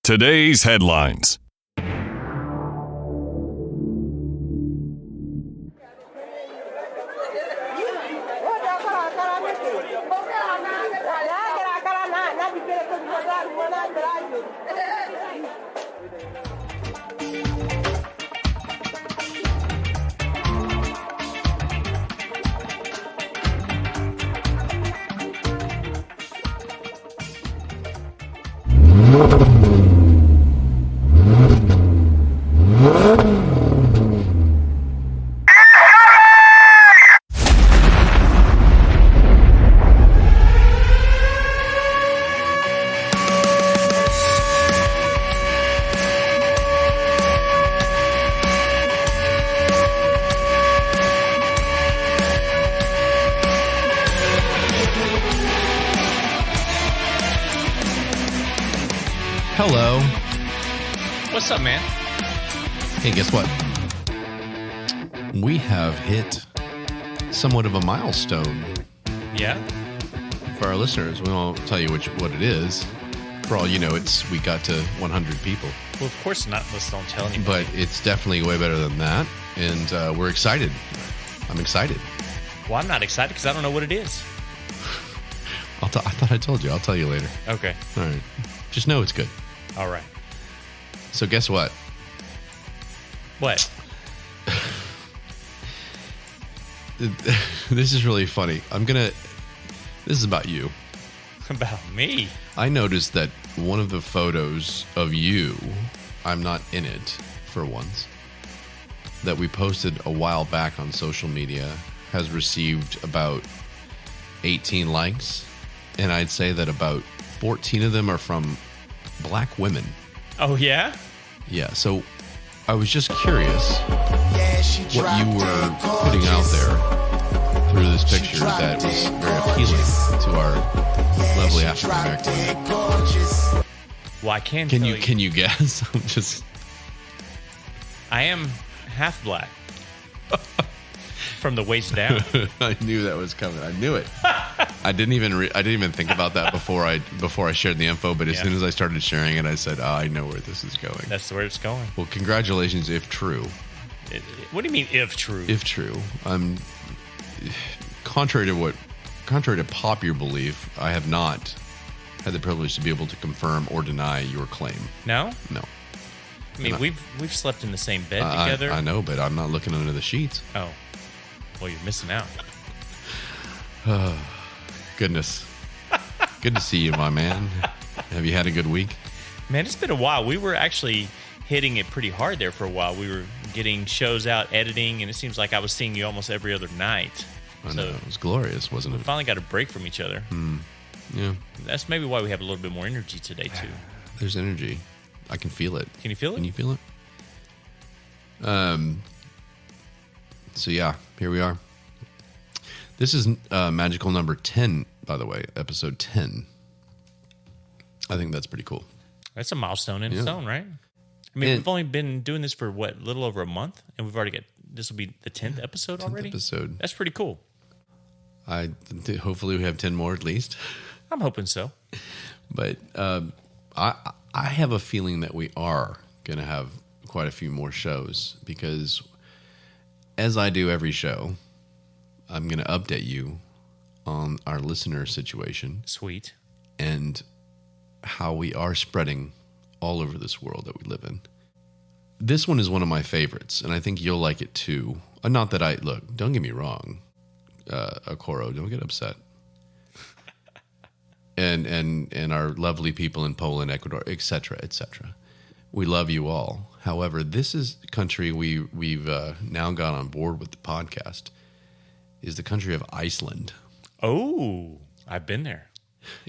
Today's headlines. Hello. What's up, man? Hey, guess what? We have hit somewhat of a milestone Yeah? for our listeners. We won't tell you what it is. For all you know, we got to 100 people. Well, of course not. Let's don't tell anybody. But it's definitely way better than that. And we're excited. I'm excited. Well, I'm not excited because I don't know what it is. I thought I told you. I'll tell you later. Okay. All right. Just know it's good. All right. So guess what? What? This is really funny. This is about you. About me? I noticed that one of the photos of you, I'm not in it for once, that we posted a while back on social media has received about 18 likes. And I'd say that about 14 of them are from black women. Oh, yeah? Yeah, so I was just curious what you were putting out there through this picture that was very appealing to our lovely African American women. Well, I can you guess? I am half black. From the waist down. I knew that was coming. I knew it. I didn't even think about that before I shared the info. But as soon as I started sharing it, I said, "Oh, I know where this is going." That's where it's going. Well, congratulations, if true. What do you mean, if true? If true, contrary to popular belief, I have not had the privilege to be able to confirm or deny your claim. No? No. I mean, we've slept in the same bed together. I know, but I'm not looking under the sheets. Oh. Well, you're missing out. Oh, goodness. Good to see you, my man. Have you had a good week? Man, it's been a while. We were actually hitting it pretty hard there for a while. We were getting shows out, editing, and it seems like I was seeing you almost every other night. I know. It was glorious, wasn't it? We finally got a break from each other. Yeah. That's maybe why we have a little bit more energy today, too. There's energy. I can feel it. Can you feel it? Can you feel it? So, yeah, here we are. This is magical number 10, by the way, episode 10. I think that's pretty cool. That's a milestone in its own, right? I mean, we've only been doing this for, a little over a month, and we've already this will be the 10th episode already? 10th episode. That's pretty cool. Hopefully we have 10 more at least. I'm hoping so. But I have a feeling that we are going to have quite a few more shows because as I do every show, I'm going to update you on our listener situation. Sweet. And how we are spreading all over this world that we live in. This one is one of my favorites, and I think you'll like it too. Not that look, don't get me wrong, Akoro, don't get upset. and our lovely people in Poland, Ecuador, etc., etc. We love you all. However, this is the country we've now got on board with the podcast, is the country of Iceland. Oh, I've been there.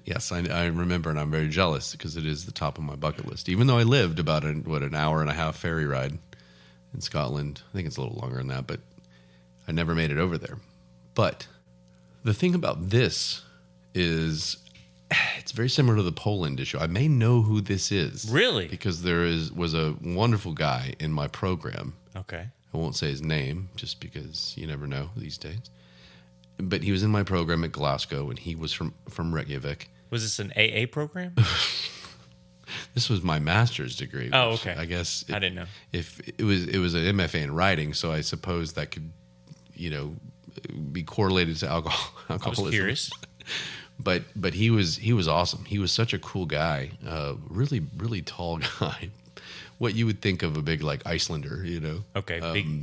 Yes, I remember, and I'm very jealous because it is the top of my bucket list. Even though I lived about an hour and a half ferry ride in Scotland. I think it's a little longer than that, but I never made it over there. But the thing about this is it's very similar to the Poland issue. I may know who this is. Really? Because was a wonderful guy in my program. Okay. I won't say his name just because you never know these days. But he was in my program at Glasgow, and he was from Reykjavik. Was this an AA program? This was my master's degree. Oh, which okay. I guess I didn't know. If it was an MFA in writing, so I suppose that could, be correlated to alcoholism. I was curious. But he was awesome. He was such a cool guy. Really, really tall guy. What you would think of a big like Icelander, Okay,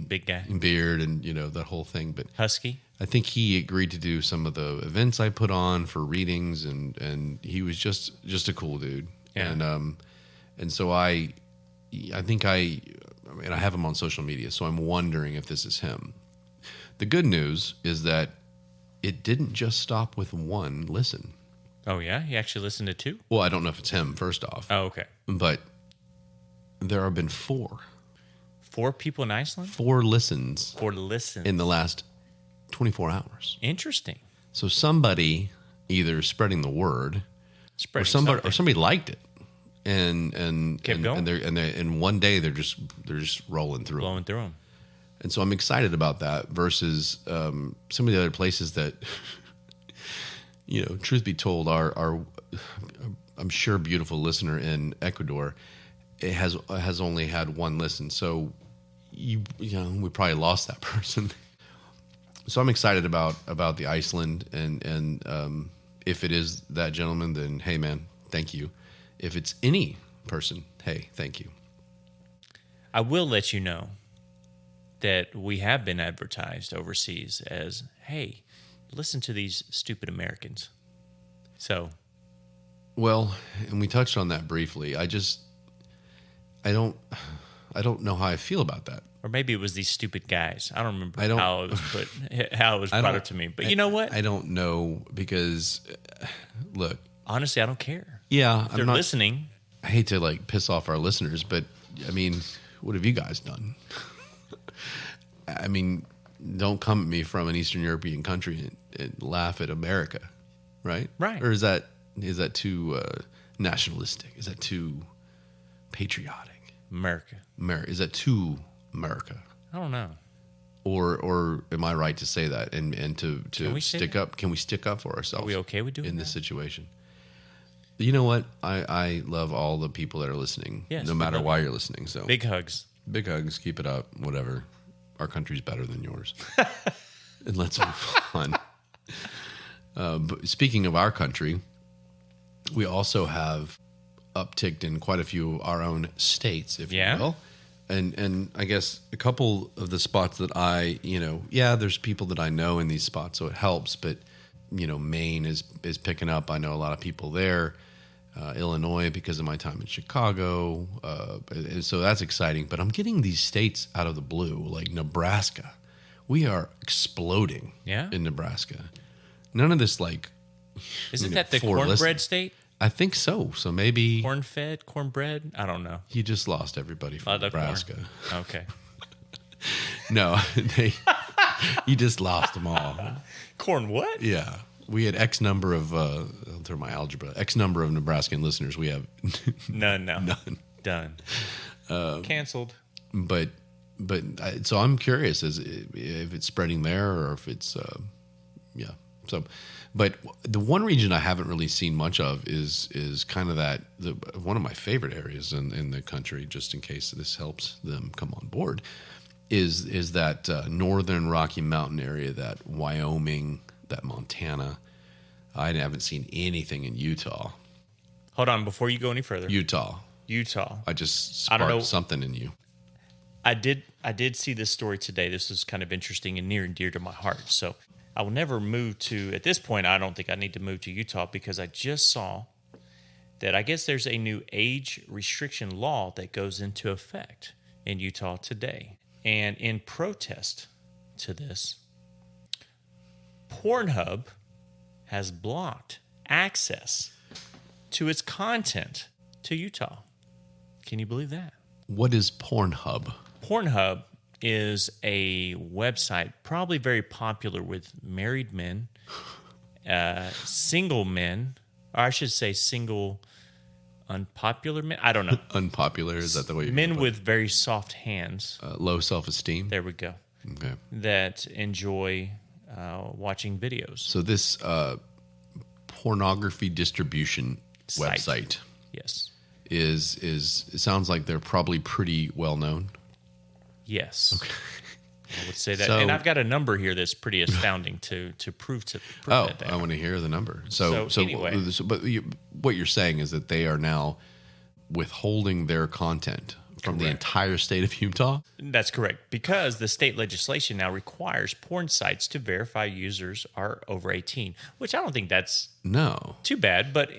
big guy. beard and that whole thing. But Husky. I think he agreed to do some of the events I put on for readings, and he was just a cool dude. Yeah. And so I think I have him on social media, so I'm wondering if this is him. The good news is that it didn't just stop with one listen. Oh yeah, he actually listened to 2. Well, I don't know if it's him. First off, Oh okay. but there have been 4 people in Iceland. 4 listens 4 listens in the last 24 hours. Interesting. So somebody either spreading the word, or somebody liked it, and Kept going. and one day they're just rolling through, blowing through them. and so I'm excited about that versus some of the other places that, truth be told, our I'm sure beautiful listener in Ecuador, it has only had 1 listen, so we probably lost that person. So I'm excited about the Iceland, and if it is that gentleman, then hey man, thank you. If it's any person, hey, thank you. I will let you know that we have been advertised overseas as, hey, listen to these stupid Americans. So, well, and we touched on that briefly. I don't know how I feel about that. or maybe it was these stupid guys. I don't remember how it was brought up to me. But you know what? I don't know because, look, honestly, I don't care. Yeah, If they're listening. I hate to like piss off our listeners, but I mean, what have you guys done? I mean, don't come at me from an Eastern European country and laugh at America, right? Right. Or is that too nationalistic? Is that too patriotic? America. Is that too America? I don't know. Or am I right to say that and to stick up? Can we stick up for ourselves? Are we okay with doing in that? this situation? You know what? I love all the people that are listening, yes, no matter why you're listening. So big hugs. Big hugs. Keep it up. Whatever. Our country's better than yours. And let's move on. But speaking of our country, we also have upticked in quite a few of our own states, if you will. And I guess a couple of the spots that there's people that I know in these spots, so it helps. But, Maine is picking up. I know a lot of people there. Illinois, because of my time in Chicago. And so that's exciting. But I'm getting these states out of the blue, like Nebraska. We are exploding in Nebraska. None of this like... Isn't that the cornbread state? I think so. So maybe... Corn-fed? Cornbread? I don't know. You just lost everybody from Nebraska. Corn. Okay. No, you just lost them all. Corn what? Yeah. We had X number of, I'll throw my algebra, X number of Nebraskan listeners. We have none now. None. Done. Canceled. But so I'm curious if it's spreading there or if it's, So, but the one region I haven't really seen much of is kind of one of my favorite areas in the country, just in case this helps them come on board, is that northern Rocky Mountain area, that Wyoming, that Montana. I haven't seen anything in Utah. Hold on, before you go any further. Utah. I just sparked something in you. I did see this story today. This is kind of interesting and near and dear to my heart. So I will never move to, at this point, I don't think I need to move to Utah because I just saw that I guess there's a new age restriction law that goes into effect in Utah today. And in protest to this, Pornhub has blocked access to its content to Utah. Can you believe that? What is Pornhub? Pornhub is a website probably very popular with married men, single men, or I should say single unpopular men. I don't know. Unpopular, is that the way you men with very soft hands. Low self-esteem? There we go. Okay. That enjoy watching videos. So this pornography distribution website. Yes. is it sounds like they're probably pretty well known. Yes. Okay. I would say that. So, and I've got a number here that's pretty astounding to prove that. I want to hear the number. So anyway. What you're saying is that they are now withholding their content from the entire state of Utah? That's correct, because the state legislation now requires porn sites to verify users are over 18, which I don't think that's too bad. But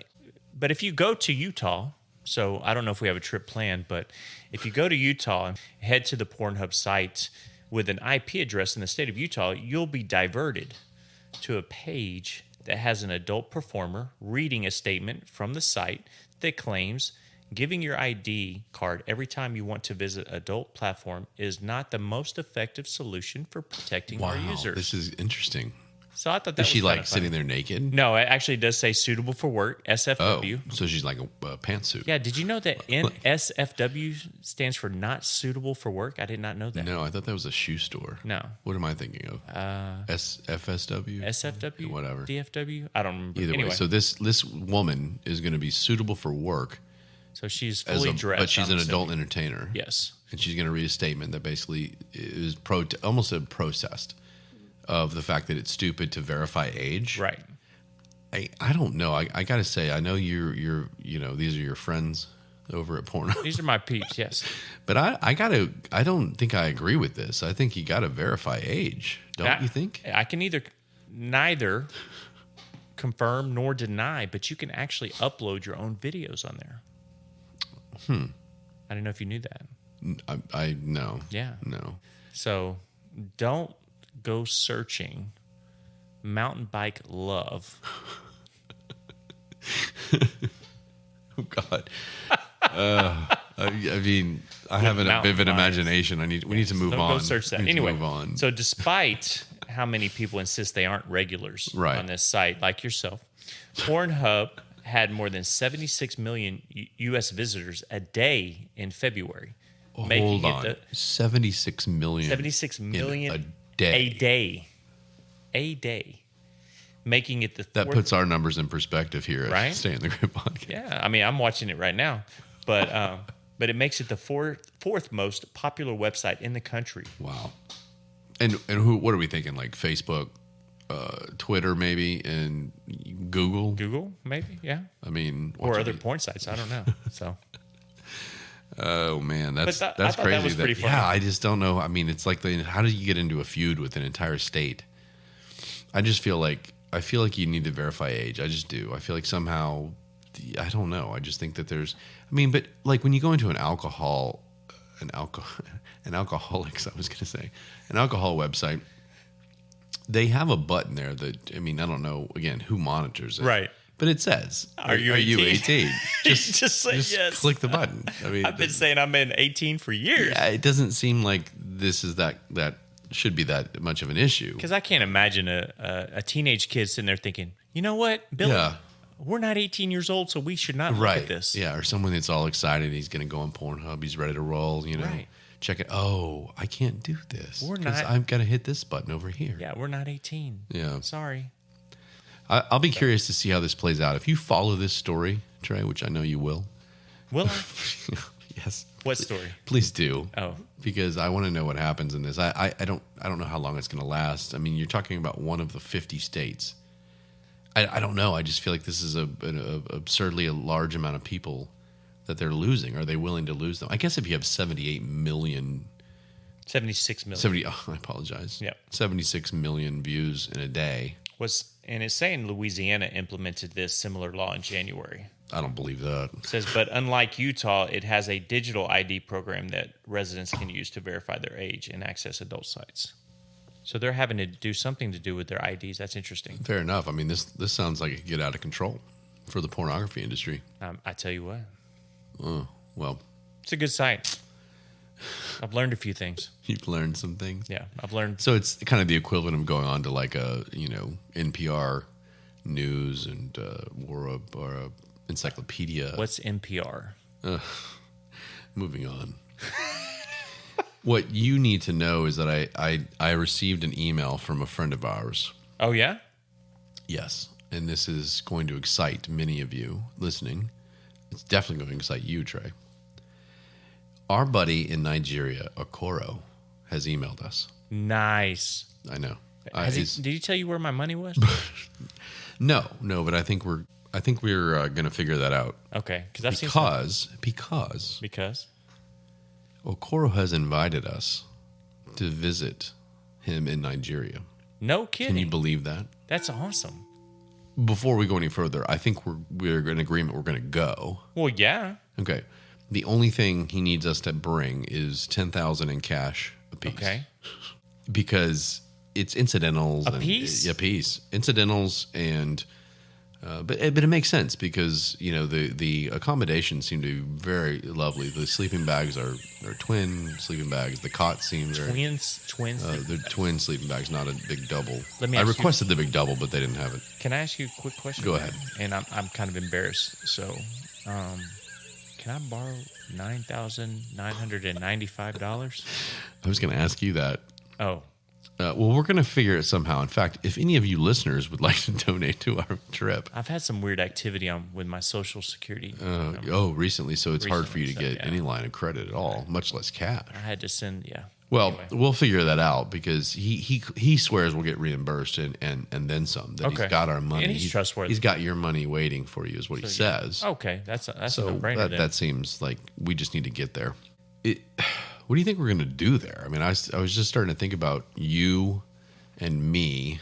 if you go to Utah, so I don't know if we have a trip planned, but if you go to Utah and head to the Pornhub site with an IP address in the state of Utah, you'll be diverted to a page that has an adult performer reading a statement from the site that claims giving your ID card every time you want to visit adult platform is not the most effective solution for protecting our users. This is interesting. So I thought that is she like sitting there naked? No, it actually does say suitable for work, SFW. Oh, so she's like a pantsuit. Yeah, did you know that NSFW stands for not suitable for work? I did not know that. No, I thought that was a shoe store. No. What am I thinking of? SFSW? SFW? Whatever. DFW? I don't remember. Either way, so this woman is going to be suitable for work. So she's fully dressed. But she's an adult entertainer. Yes. And she's going to read a statement that basically is almost a protest of the fact that it's stupid to verify age. Right. I don't know. I got to say, I know you're these are your friends over at Pornhub. These are my peeps, yes. But I don't think I agree with this. I think you got to verify age. Don't you think? I can neither confirm nor deny, but you can actually upload your own videos on there. I don't know if you knew that. I no. Yeah. No. So don't go searching mountain bike love. Oh God. I mean, I have a vivid imagination. We need to move on. Go search that. Anyway, move on. So despite how many people insist they aren't regulars on this site, like yourself, Pornhub had more than 76 million U.S. visitors a day in February. Hold on. 76 million. 76 million a day. A day. Making it the fourth. That puts our numbers in perspective here at Stay in the Grip podcast. Yeah, I mean, I'm watching it right now. But it makes it the fourth most popular website in the country. Wow. And what are we thinking? Like Facebook, Twitter, maybe, and Google? Google, maybe, yeah. I mean, or other porn sites. I don't know. So. Oh man, that's crazy. That was pretty funny. Yeah, I just don't know. I mean, it's like how do you get into a feud with an entire state? I feel like you need to verify age. I just do. I feel like somehow, I don't know. I just think that there's. I mean, but like when you go into an alcoholics, I was going to say, an alcohol website, they have a button there that, I mean, I don't know, again, who monitors it. Right. But it says, Are you 18? Just say yes. Click the button. I mean, I've been saying I'm in 18 for years. Yeah, it doesn't seem like this is that should be that much of an issue. Because I can't imagine a teenage kid sitting there thinking, you know what, Billy, we're not 18 years old, so we should not look at this. Yeah, or someone that's all excited. He's going to go on Pornhub. He's ready to roll, Check it. Oh, I can't do this. We're not. I've got to hit this button over here. Yeah, we're not 18. Yeah. Sorry. I'll be curious to see how this plays out. If you follow this story, Trey, which I know you will. Will I? Yes. What story? Please do. Oh. Because I want to know what happens in this. I don't know how long it's going to last. I mean, you're talking about one of the 50 states. I don't know. I just feel like this is an absurdly a large amount of people that they're losing. Are they willing to lose them? I guess if you have 78 million... 76 million. I apologize. Yeah. 76 million views in a day. And it's saying Louisiana implemented this similar law in January. I don't believe that. It says, but unlike Utah, it has a digital ID program that residents can use to verify their age and access adult sites. So they're having to do something to do with their IDs. That's interesting. Fair enough. I mean, this sounds like it could get out of control for the pornography industry. I tell you what. Oh, well. It's a good site. I've learned a few things. You've learned some things? Yeah, I've learned. So it's kind of the equivalent of going on to like a, NPR news and or a encyclopedia. What's NPR? Moving on. What you need to know is that I received an email from a friend of ours. Oh, yeah? Yes. And this is going to excite many of you listening. It's definitely going to excite you, Trey. Our buddy in Nigeria, Okoro, has emailed us. Nice. I know. Did he tell you where my money was? No, but I think we're going to figure that out. Okay, because Okoro has invited us to visit him in Nigeria. No kidding. Can you believe that? That's awesome. Before we go any further, I think we're in agreement we're going to go. Well, yeah. Okay. The only thing he needs us to bring is $10,000 in cash apiece. Okay. Because it's incidentals. A piece? A piece. Incidentals and... But it makes sense because, you know, the accommodations seem to be very lovely. The sleeping bags are twin sleeping bags. The cot seems Twins. They're twin sleeping bags, not a big double. I requested the big double, but they didn't have it. Can I ask you a quick question? Go ahead. And I'm kind of embarrassed. So, can I borrow $9,995? I was going to ask you that. Oh. Well, we're going to figure it somehow. In fact, if any of you listeners would like to donate to our trip. I've had some weird activity with my Social Security. Recently. So it's hard for you to get any line of credit at all, much less cash. I had to send, yeah. Well, anyway. We'll figure that out because he swears we'll get reimbursed and then some. That he's got our money. And he's trustworthy. He's got your money waiting for you is what he says. Okay, that's a no-brainer then. That seems like we just need to get there. What do you think we're going to do there? I mean, I was just starting to think about you and me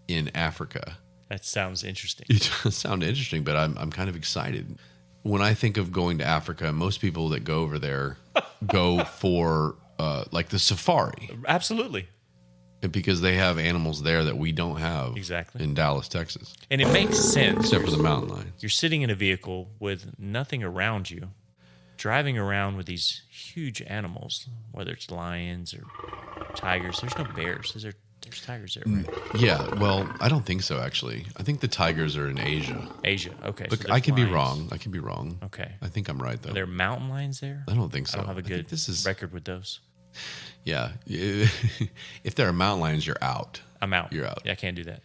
in Africa. That sounds interesting. It does sound interesting, but I'm kind of excited. When I think of going to Africa, most people that go over there go for like the safari. Absolutely. Because they have animals there that we don't have in Dallas, Texas. And it makes sense. Except for the mountain lions. You're sitting in a vehicle with nothing around you, driving around with these huge animals, whether it's lions or tigers. There's no bears. There's tigers there, right? Yeah, well, I don't think so, actually. I think the tigers are in Asia. Asia, okay. Look, I could be wrong. Okay. I think I'm right, though. Are there mountain lions there? I don't think so. I don't have a good record with those. Yeah. If there are mountain lions, you're out. I'm out. You're out. Yeah, I can't do that.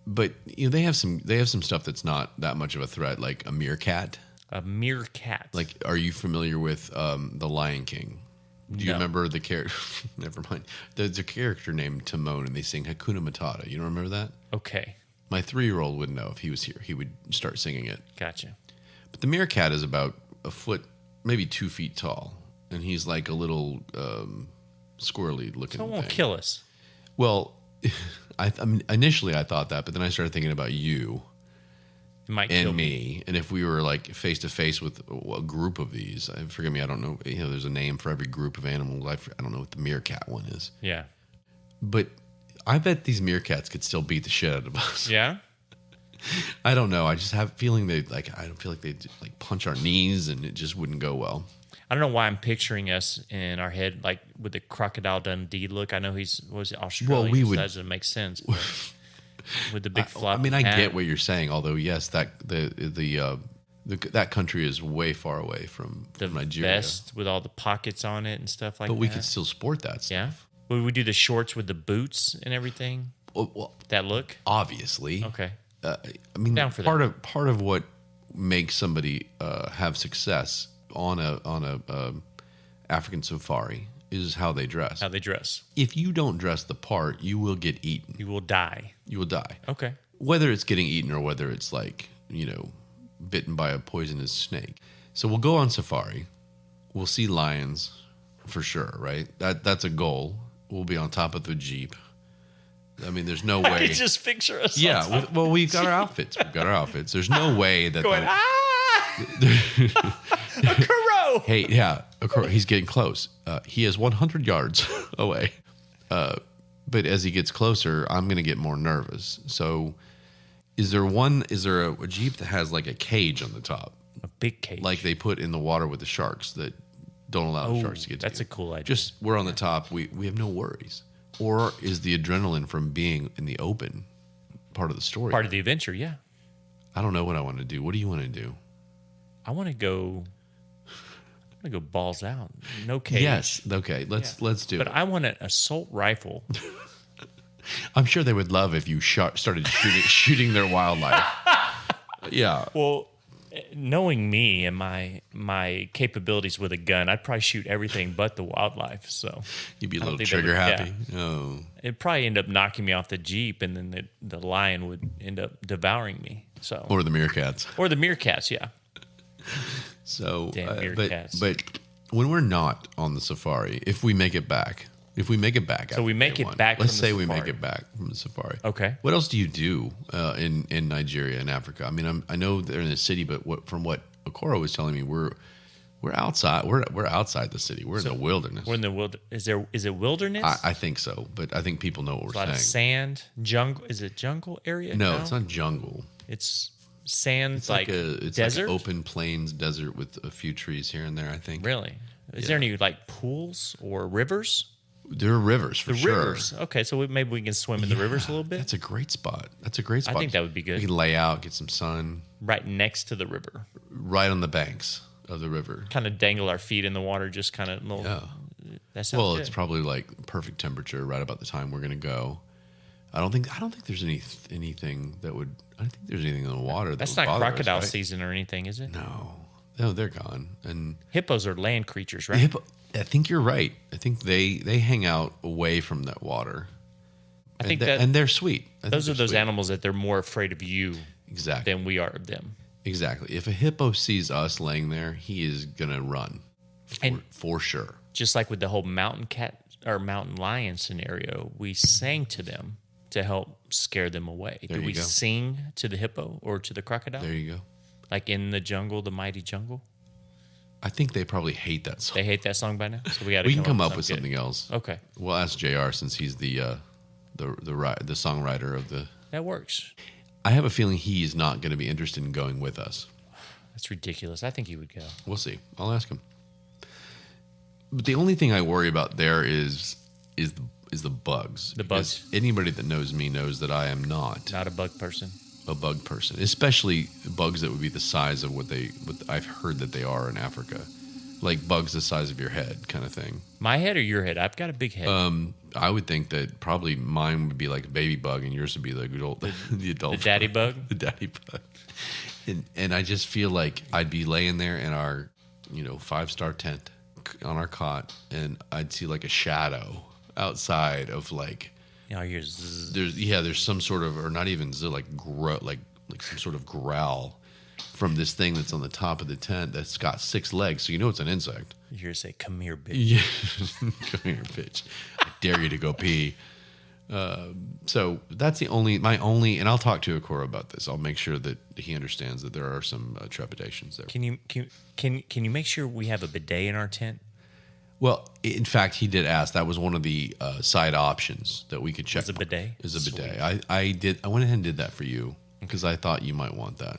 But they have some stuff that's not that much of a threat, like a meerkat. A meerkat. Like, are you familiar with The Lion King? Do you remember the character? Never mind. There's a character named Timon, and they sing Hakuna Matata. You don't remember that? Okay. My 3-year-old would know if he was here. He would start singing it. Gotcha. But the meerkat is about a foot, maybe 2 feet tall, and he's like a little squirrely looking. So it won't thing. kill us. Well, I mean, initially I thought that, but then I started thinking about you. It might kill me. And if we were like face to face with a group of these, forgive me, I don't know. You know, there's a name for every group of animals. I don't know what the meerkat one is. Yeah. But I bet these meerkats could still beat the shit out of us. Yeah. I don't know. I just have a feeling I don't feel like they'd like punch our knees and it just wouldn't go well. I don't know why I'm picturing us in our head like with the Crocodile Dundee look. I know he's Australian. Well, we would. So that doesn't make sense. But with the big flop. I mean, I hat. get what you're saying. Although, yes, that country is way far away from Nigeria. Vest with all the pockets on it and stuff like that. But we could still sport that stuff. Yeah. Would we do the shorts with the boots and everything? Well, that look? Obviously. Okay. I mean, down for part that. of what makes somebody have success on a African safari is how they dress. How they dress. If you don't dress the part, you will get eaten. You will die. You will die. Okay. Whether it's getting eaten or whether it's like, bitten by a poisonous snake. So we'll go on safari. We'll see lions for sure, right? That's a goal. We'll be on top of the Jeep. I mean, there's no way. I can just picture us. Yeah. Well, we've got our outfits. There's no way that. Going, a crow. Hey, yeah, a crow. He's getting close. He is 100 yards away. But as he gets closer, I'm going to get more nervous. So, is there a Jeep that has like a cage on the top? A big cage. Like they put in the water with the sharks that don't allow the sharks to get to That's you. a cool idea. Just, we're on the top. We have no worries. Or is the adrenaline from being in the open part of the story? Part of the adventure, yeah. I don't know what I want to do. What do you want to do? I want to go balls out. No cage. Yes. Okay. Let's do it. But I want an assault rifle. I'm sure they would love if you started shooting their wildlife. Yeah. Well, knowing me and my capabilities with a gun, I'd probably shoot everything but the wildlife. So You'd be a I don't little think that trigger would- happy. Oh, it'd probably end up knocking me off the Jeep, and then the lion would end up devouring me. So or the meerkats. or the meerkats, yeah. So, Damn meerkats. but when we're not on the safari, if we make it back, we make it back Let's from the say we make safari. it back from the safari. Okay. What else do you do in Nigeria and Africa? I mean, I know they're in the city, but from what Okoro was telling me, we're outside. We're outside the city. We're in the wilderness. We're in the wilderness. Is it wilderness? I think so, but I think people know what a we're lot saying. of sand, jungle. Is it jungle area? No, it's not jungle. It's sand, It's like it's desert. like open plains desert with a few trees here and there. I think. Really? Is there any like pools or rivers? There are rivers for sure. Rivers. Okay, so maybe we can swim in the rivers a little bit. That's a great spot. That's a great spot. I think that would be good. We can lay out, get some sun Right next to the river. right on the banks of the river. Kind of dangle our feet in the water, just kind of little. Yeah. That sounds Well, good. it's probably like perfect temperature right about the time we're going to go. I don't think there's anything that would. I don't think there's anything in the water that That's would not bother crocodile us, right? season or anything, is it? No, they're gone. And Hippos are land creatures, right? the hippo. I think you're right. I think they hang out away from that water. I think and they're sweet. those are those sweet. animals that they're more afraid of you Exactly. than we are of them. Exactly. If a hippo sees us laying there, he is gonna run, for sure. Just like with the whole mountain cat or mountain lion scenario, we sang to them to help scare them away. There Do you we go. sing to the hippo or to the crocodile? There you go. Like in the jungle, the mighty jungle? I think they probably hate that song. They hate that song by now? So we got to We can come up with something else. Okay. We'll ask JR since he's the songwriter of the. That works. I have a feeling he's not going to be interested in going with us. That's ridiculous. I think he would go. We'll see. I'll ask him. But the only thing I worry about there is the bugs. The bugs? Because anybody that knows me knows that I am not Not a bug person. a bug person, especially bugs that would be the size of what I've heard that they are in Africa, like bugs the size of your head, kind of thing. My head or your head? I've got a big head. I would think that probably mine would be like a baby bug, and yours would be like the adult, the daddy bug? the daddy bug. And I just feel like I'd be laying there in our 5-star tent on our cot, and I'd see like a shadow outside of like. You know, I hear zzz. There's some sort of, or not even like some sort of growl from this thing that's on the top of the tent that's got 6 legs, so you know it's an insect. You hear it say, "Come here, bitch." Yeah, come here, bitch. I dare you to go pee. So that's my only, and I'll talk to Okoro about this. I'll make sure that he understands that there are some trepidations there. Can you make sure we have a bidet in our tent? Well, in fact, he did ask. That was one of the side options that we could check. Is a bidet? Is a Sweet. bidet. I went ahead and did that for you because I thought you might want that.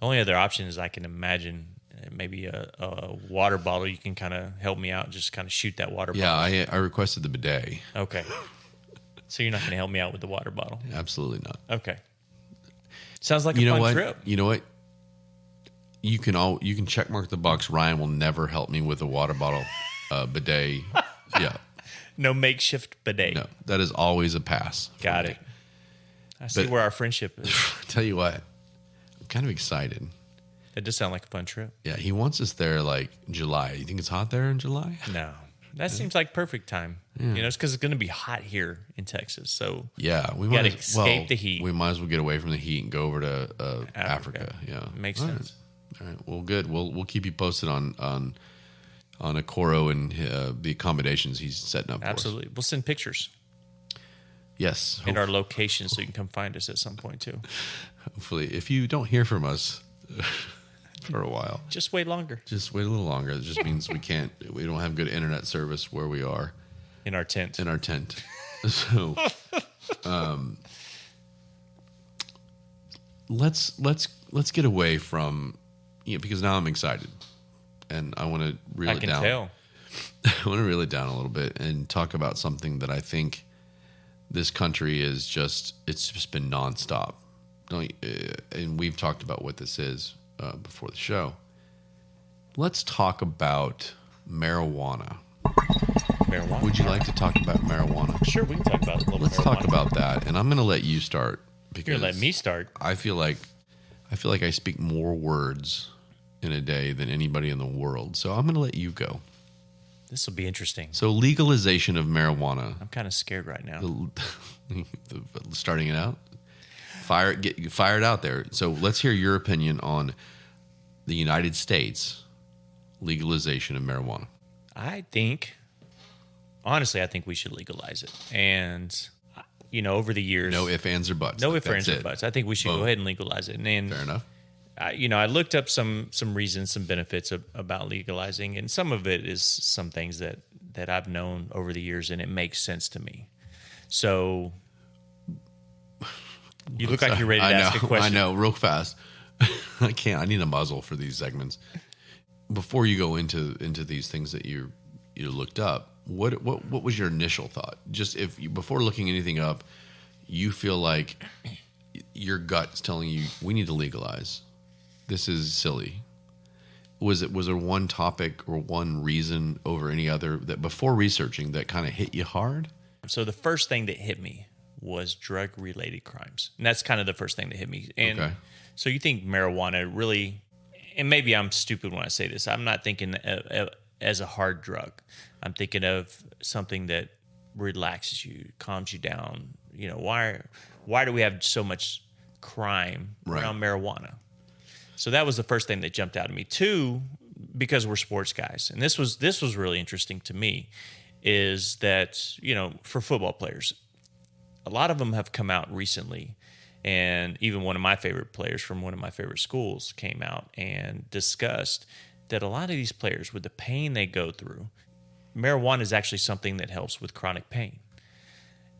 Only other option is I can imagine maybe a water bottle. You can kind of help me out, just kind of shoot that water Yeah, bottle. I requested the bidet. Okay. So you're not going to help me out with the water bottle? Absolutely not. Okay. Sounds like a fun what? trip. You know what? You can check mark the box. Ryan will never help me with a water bottle bidet. Yeah. No makeshift bidet. No, that is always a pass. for Got me. it. I see But- where our friendship is. Tell you what, I'm kind of excited. That does sound like a fun trip. Yeah, he wants us there like July. You think it's hot there in July? No. That seems like perfect time. You know, it's because it's going to be hot here in Texas. So Yeah, we gotta might escape the heat. We might as well get away from the heat and go over to Africa. Yeah, Makes All right. sense. All right. Well, good. We'll keep you posted on Okoro and the accommodations he's setting up. Absolutely. We'll send pictures For us. Yes. and our location so you can come find us at some point too. Hopefully, if you don't hear from us for a while, Just wait longer just wait a little longer. It just means we don't have good internet service where we are in our tent. in our tent. So, let's get away from because now I'm excited and I want to reel I it can down. tell. I want to reel it down a little bit and talk about something that I think this country is it's just been nonstop. And we've talked about what this is before the show. Let's talk about marijuana. Marijuana. Would you like to talk about marijuana? Sure, we can talk about it a little. Let's marijuana. talk about that, and I'm going to let you start You're because gonna let me start. I feel like I feel like I speak more words in a day than anybody in the world. So I'm going to let you go. This will be interesting. So legalization of marijuana. I'm kind of scared right now. Starting it out. Get fired out there. So let's hear your opinion on the United States legalization of marijuana. Honestly, I think we should legalize it. And, over the years. No ifs, ands, or buts. No ifs, ands, or buts. I think we should go ahead and legalize it. And fair enough. I looked up some reasons, some benefits about legalizing, and some of it is some things that I've known over the years, and it makes sense to me. So you look like you're ready to ask a question. I know, real fast. I can't. I need a muzzle for these segments. Before you go into these things that you looked up, what was your initial thought? Just before looking anything up, you feel like your gut's telling you we need to legalize. This is silly. Was there one topic or one reason over any other that before researching that kind of hit you hard? So the first thing that hit me was drug-related crimes. And that's kind of the first thing that hit me. And okay. So you think marijuana really, and maybe I'm stupid when I say this, I'm not thinking as a hard drug. I'm thinking of something that relaxes you, calms you down. Why do we have so much crime around marijuana? So that was the first thing that jumped out at me. Two, because we're sports guys, and this was really interesting to me, is that for football players, a lot of them have come out recently, and even one of my favorite players from one of my favorite schools came out and discussed that a lot of these players, with the pain they go through, marijuana is actually something that helps with chronic pain.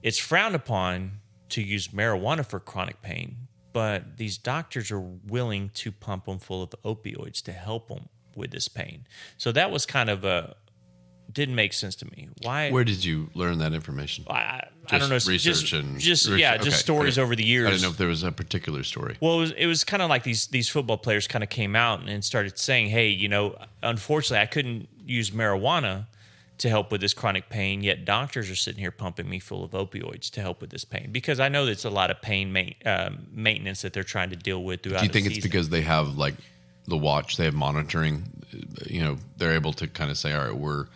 It's frowned upon to use marijuana for chronic pain, but these doctors are willing to pump them full of opioids to help them with this pain. So that was kind of didn't make sense to me. Why? Where did you learn that information? I don't know. Research Just stories over the years. I didn't know if there was a particular story. Well, it was kind of like these football players kind of came out and started saying, hey, unfortunately, I couldn't use marijuana to help with this chronic pain, yet doctors are sitting here pumping me full of opioids to help with this pain. Because I know it's a lot of pain maintenance that they're trying to deal with throughout the season. Do you think it's because they have like the watch, they have monitoring, they're able to kind of say, all right,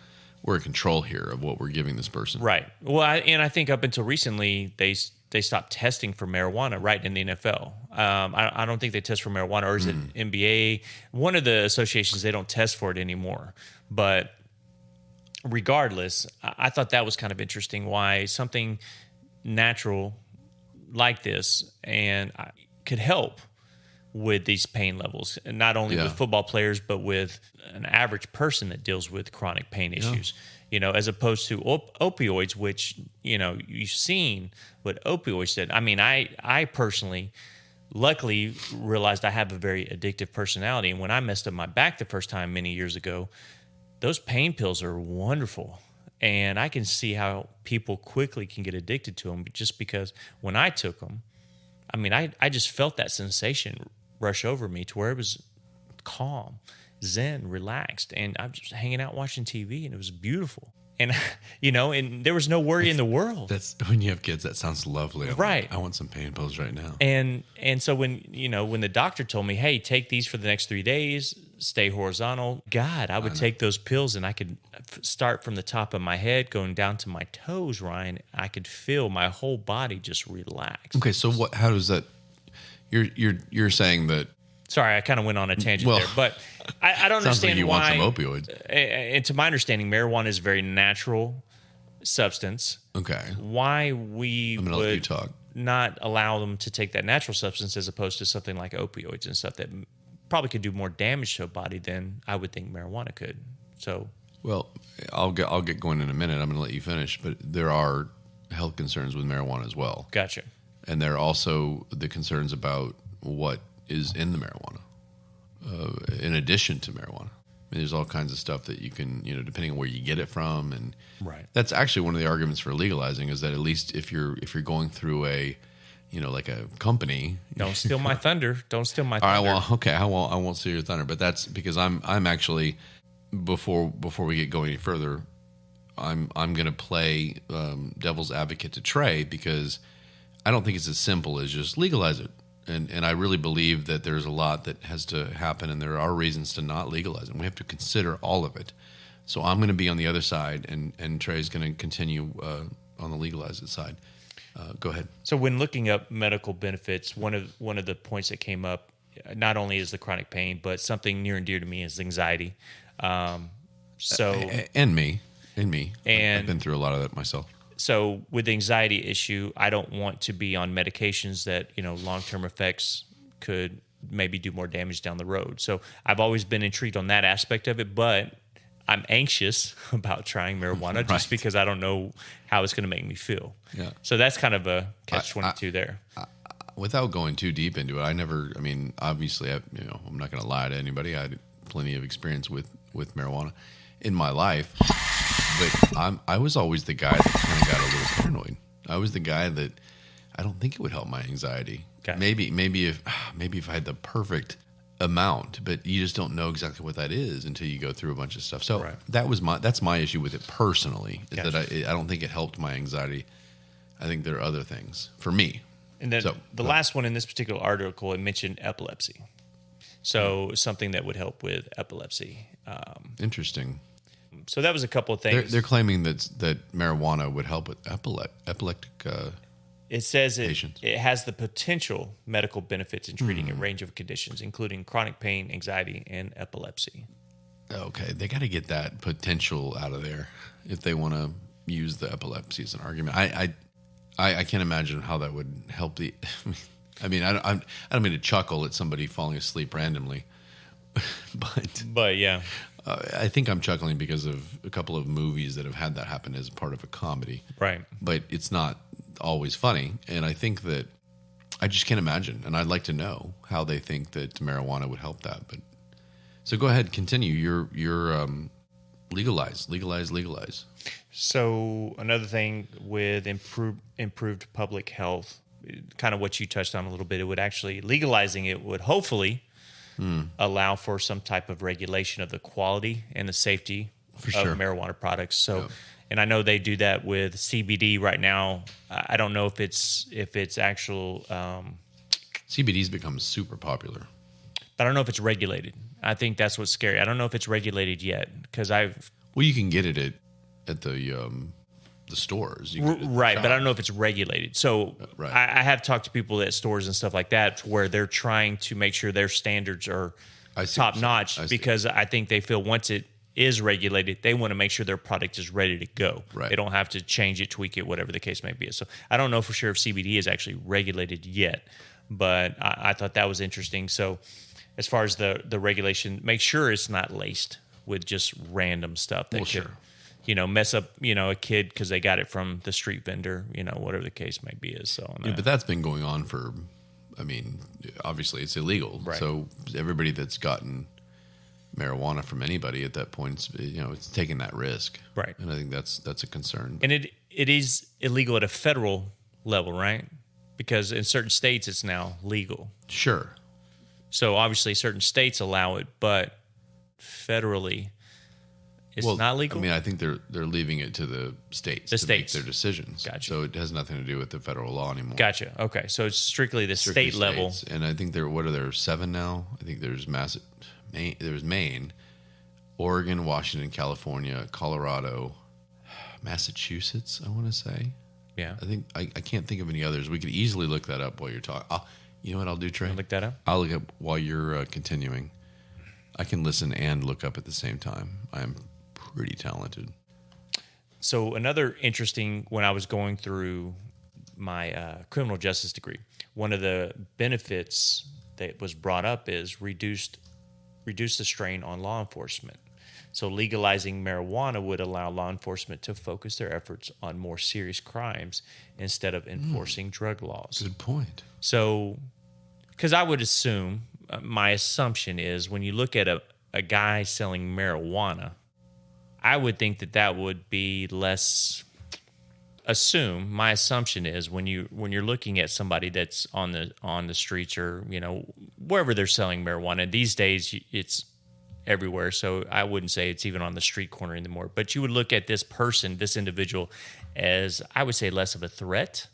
we're in control here of what we're giving this person. Right. Well, I think up until recently, they stopped testing for marijuana right in the NFL. I don't think they test for marijuana, or is it NBA? One of the associations, they don't test for it anymore. But regardless, I thought that was kind of interesting, why something natural like this and could help with these pain levels, and not only with football players, but with an average person that deals with chronic pain issues, as opposed to opioids, which, you've seen what opioids did. I mean, I personally, luckily, realized I have a very addictive personality. And when I messed up my back the first time many years ago, those pain pills are wonderful. And I can see how people quickly can get addicted to them just because when I took them, I mean, I just felt that sensation rush over me to where it was calm, zen, relaxed. And I'm just hanging out watching TV, and it was beautiful. And, and there was no worry in the world. That's when you have kids, that sounds lovely. Right. I want some pain pills right now. And so when the doctor told me, hey, take these for the next 3 days, stay horizontal, God, I would take those pills and I could start from the top of my head going down to my toes, Ryan. I could feel my whole body just relax. Okay. So how does that, you're saying that, sorry, I kind of went on a tangent there, but I don't understand like why. You want some opioids. And to my understanding, marijuana is a very natural substance. Okay. Why we I'm gonna let you talk. Not allow them to take that natural substance as opposed to something like opioids and stuff that probably could do more damage to a body than I would think marijuana could. So, well, I'll get going in a minute. I'm going to let you finish, but there are health concerns with marijuana as well. Gotcha. And there are also the concerns about what is in the marijuana, in addition to marijuana. I mean, there's all kinds of stuff that you can, depending on where you get it from, and that's actually one of the arguments for legalizing is that at least if you're going through a, like a company. Don't steal my thunder. Don't steal my thunder. All right, I won't steal your thunder. But that's because I'm actually before we get going any further, I'm going to play devil's advocate to Trey, because I don't think it's as simple as just legalize it. And I really believe that there's a lot that has to happen, and there are reasons to not legalize it. We have to consider all of it. So I'm going to be on the other side, and Trey's going to continue on the legalized side. Go ahead. So when looking up medical benefits, one of the points that came up, not only is the chronic pain, but something near and dear to me is anxiety. And me, and I've been through a lot of that myself. So with the anxiety issue, I don't want to be on medications that, long-term effects could maybe do more damage down the road. So I've always been intrigued on that aspect of it, but I'm anxious about trying marijuana just because I don't know how it's going to make me feel. Yeah. So that's kind of a catch-22 there. Without going too deep into it, obviously, I'm not going to lie to anybody. I had plenty of experience with marijuana in my life. But I was always the guy that kind of got a little paranoid. I was the guy that I don't think it would help my anxiety. Okay. Maybe if I had the perfect amount, but you just don't know exactly what that is until you go through a bunch of stuff. So that's my issue with it personally. Is Gotcha. that I don't think it helped my anxiety. I think there are other things for me. And then the last one in this particular article, it mentioned epilepsy. So something that would help with epilepsy. Interesting. So that was a couple of things. They're claiming that marijuana would help with epileptic it says patients. It has the potential medical benefits in treating a range of conditions, including chronic pain, anxiety, and epilepsy. Okay, they got to get that potential out of there if they want to use the epilepsy as an argument. I can't imagine how that would help the. I don't mean to chuckle at somebody falling asleep randomly, but yeah. I think I'm chuckling because of a couple of movies that have had that happen as part of a comedy. Right. But it's not always funny. And I think that I just can't imagine. And I'd like to know how they think that marijuana would help that. But so go ahead, continue. You're legalize. So another thing with improved public health, kind of what you touched on a little bit, it would actually, legalizing it would hopefully allow for some type of regulation of the quality and the safety of marijuana products. So, and I know they do that with CBD right now. I don't know if it's actual. CBD's become super popular. I don't know if it's regulated. I think that's what's scary. I don't know if it's regulated yet because you can get it at the stores. Right, but I don't know if it's regulated. So I have talked to people at stores and stuff like that where they're trying to make sure their standards are top notch because I think they feel once it is regulated, they want to make sure their product is ready to go. Right. They don't have to change it, tweak it, whatever the case may be. So I don't know for sure if CBD is actually regulated yet, but I thought that was interesting. So as far as the regulation, make sure it's not laced with just random stuff that could mess up, a kid because they got it from the street vendor, whatever the case may be. But that's been going on for, obviously it's illegal. Right. So everybody that's gotten marijuana from anybody at that point, it's taking that risk. Right. And I think that's a concern. And it is illegal at a federal level, right? Because in certain states it's now legal. Sure. So obviously certain states allow it, but federally it's not legal? I think they're leaving it to the states to make their decisions. Gotcha. So it has nothing to do with the federal law anymore. Gotcha. Okay. So it's strictly the state level. And I think there 7 now? I think there's Maine, Oregon, Washington, California, Colorado, Massachusetts, I want to say. Yeah. I think I can't think of any others. We could easily look that up while you're talking. You know what I'll do, Trey? Look that up? I'll look up while you're continuing. I can listen and look up at the same time. I am pretty talented. So another interesting, when I was going through my criminal justice degree, one of the benefits that was brought up is reduce the strain on law enforcement. So legalizing marijuana would allow law enforcement to focus their efforts on more serious crimes instead of enforcing drug laws. Good point. So, because I would assume, my assumption is when you look at a guy selling marijuana, I would think that would be less. My assumption is when you're looking at somebody that's on the streets or wherever they're selling marijuana these days, it's everywhere. So I wouldn't say it's even on the street corner anymore. But you would look at this individual, as I would say less of a threat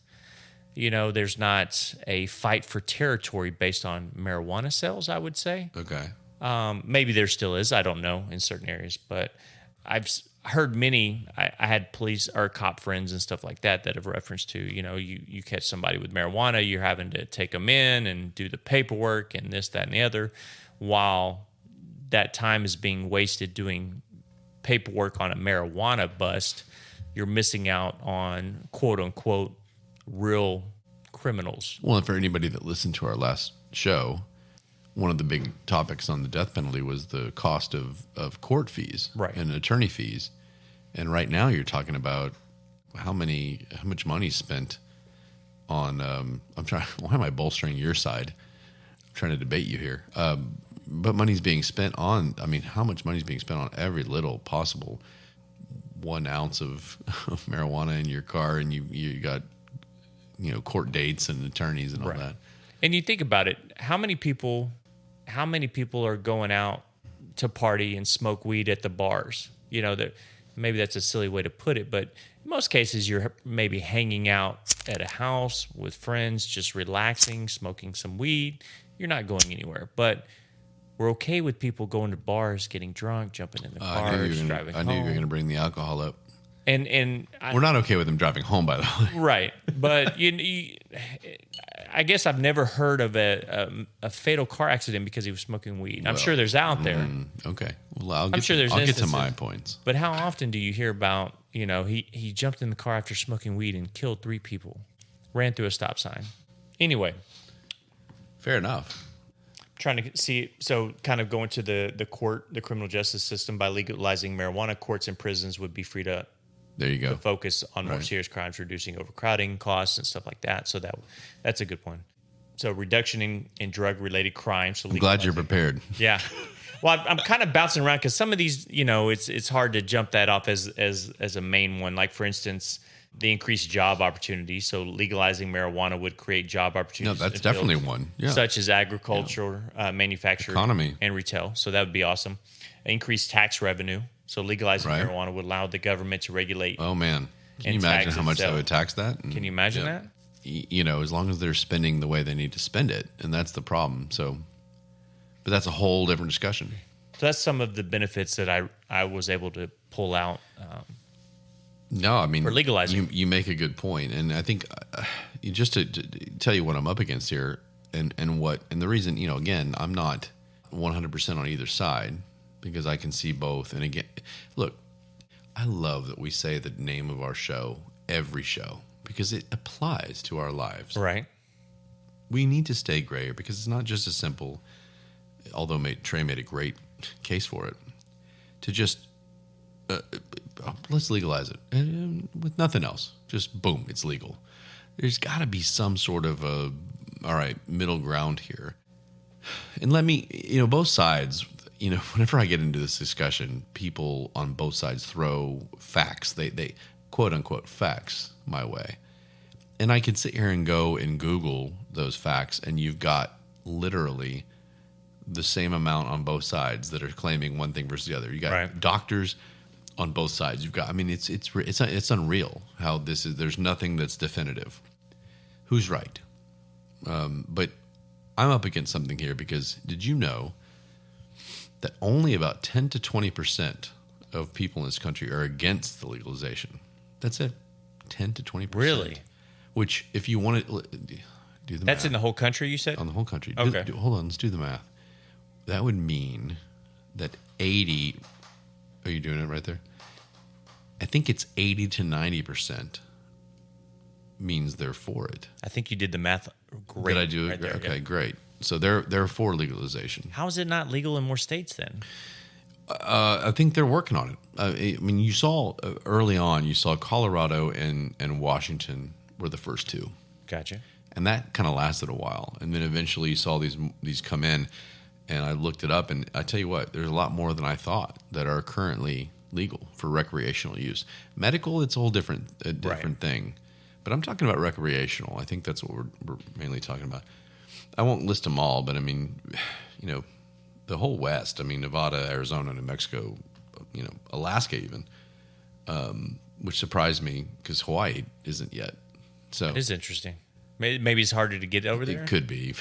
there's not a fight for territory based on marijuana sales, I would say. Okay. Maybe there still is. I don't know in certain areas, but I've heard many. I had police or cop friends and stuff like that have referenced to, you catch somebody with marijuana, you're having to take them in and do the paperwork and this, that, and the other, while that time is being wasted doing paperwork on a marijuana bust. You're missing out on quote unquote real criminals. Well, and for anybody that listened to our last show, one of the big topics on the death penalty was the cost of court fees, right, and attorney fees. And right now you're talking about how much money spent on, why am I bolstering your side? I'm trying to debate you here. But money's being spent on, how much money's being spent on every little possible 1 ounce of marijuana in your car, and you got, court dates and attorneys and all that. And you think about it, how many people are going out to party and smoke weed at the bars? That maybe that's a silly way to put it, but in most cases you're maybe hanging out at a house with friends, just relaxing, smoking some weed. You're not going anywhere. But we're okay with people going to bars, getting drunk, jumping in the cars, driving home. I knew you were going to bring the alcohol up. And we're not okay with them driving home, by the way. Right. But I guess I've never heard of a fatal car accident because he was smoking weed. I'm sure there's out there. Okay. Well, I'll get to my points. But how often do you hear about, he jumped in the car after smoking weed and killed 3 people, ran through a stop sign? Anyway. Fair enough. Trying to see, so kind of going to the criminal justice system, by legalizing marijuana, courts and prisons would be free to there you go. To focus on more serious crimes, reducing overcrowding costs and stuff like that. So that's a good point. So reduction in drug-related crimes. So I'm glad you're prepared. Yeah. Well, I'm kind of bouncing around because some of these, it's hard to jump that off as a main one. Like, for instance, the increased job opportunities. So legalizing marijuana would create job opportunities. No, that's definitely one. Yeah. Such as agriculture, manufacturing, economy, and retail. So that would be awesome. Increased tax revenue. So legalizing marijuana would allow the government to regulate. Oh, man. Can you imagine how much that would tax that? Can you imagine that? As long as they're spending the way they need to spend it. And that's the problem. So, but that's a whole different discussion. So that's some of the benefits that I was able to pull out. For legalizing. You make a good point. And I think just to tell you what I'm up against here and the reason, again, I'm not 100% on either side, because I can see both. And again, look, I love that we say the name of our show, every show, because it applies to our lives. Right. We need to stay grayer because it's not just as simple, although Trey made a great case for it, to just let's legalize it with nothing else. Just boom, it's legal. There's got to be some sort of middle ground here. And let me, both sides, whenever I get into this discussion, people on both sides throw facts, they quote unquote facts my way. And I can sit here and go and Google those facts, and you've got literally the same amount on both sides that are claiming one thing versus the other. You got doctors on both sides. You've got, it's unreal how this is. There's nothing that's definitive. Who's right? But I'm up against something here because did you know that only about 10 to 20% of people in this country are against the legalization? That's it. 10 to 20%. Really? Which, if you want to do the math. That's in the whole country, you said? On the whole country. Okay. Hold on, let's do the math. That would mean that 80, are you doing it right there? I think it's 80 to 90% means they're for it. I think you did the math great. Did I do it? Right there, okay, yeah. Great. So they're for legalization. How is it not legal in more states then? I think they're working on it. You saw early on, you saw Colorado and Washington were the first two. Gotcha. And that kind of lasted a while. And then eventually you saw these come in, and I looked it up, and I tell you what, there's a lot more than I thought that are currently legal for recreational use. Medical, it's a whole different thing. But I'm talking about recreational. I think that's what we're mainly talking about. I won't list them all, but the whole West, Nevada, Arizona, New Mexico, Alaska even, which surprised me because Hawaii isn't yet. So it is interesting. Maybe it's harder to get over there. It could be.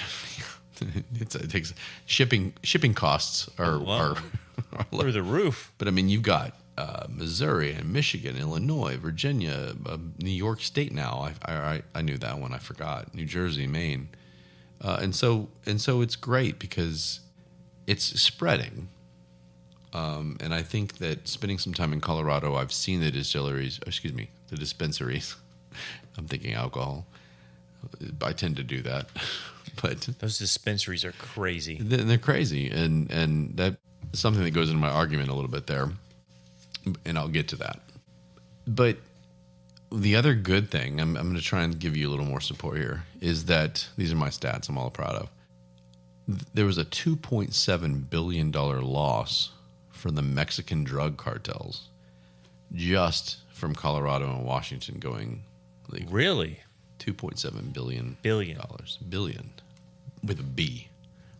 It takes shipping costs are through the roof. But I mean, you've got Missouri and Michigan, Illinois, Virginia, New York State. Now I knew that one. I forgot New Jersey, Maine, and so it's great because it's spreading. And I think that spending some time in Colorado, I've seen the dispensaries. I'm thinking alcohol. I tend to do that, but those dispensaries are crazy. They're crazy, and that's something that goes into my argument a little bit there, and I'll get to that. But the other good thing, I'm going to try and give you a little more support here, is that these are my stats I'm all proud of. There was a $2.7 billion loss for the Mexican drug cartels just from Colorado and Washington going legal. Really? $2.7 billion. Billion with a B,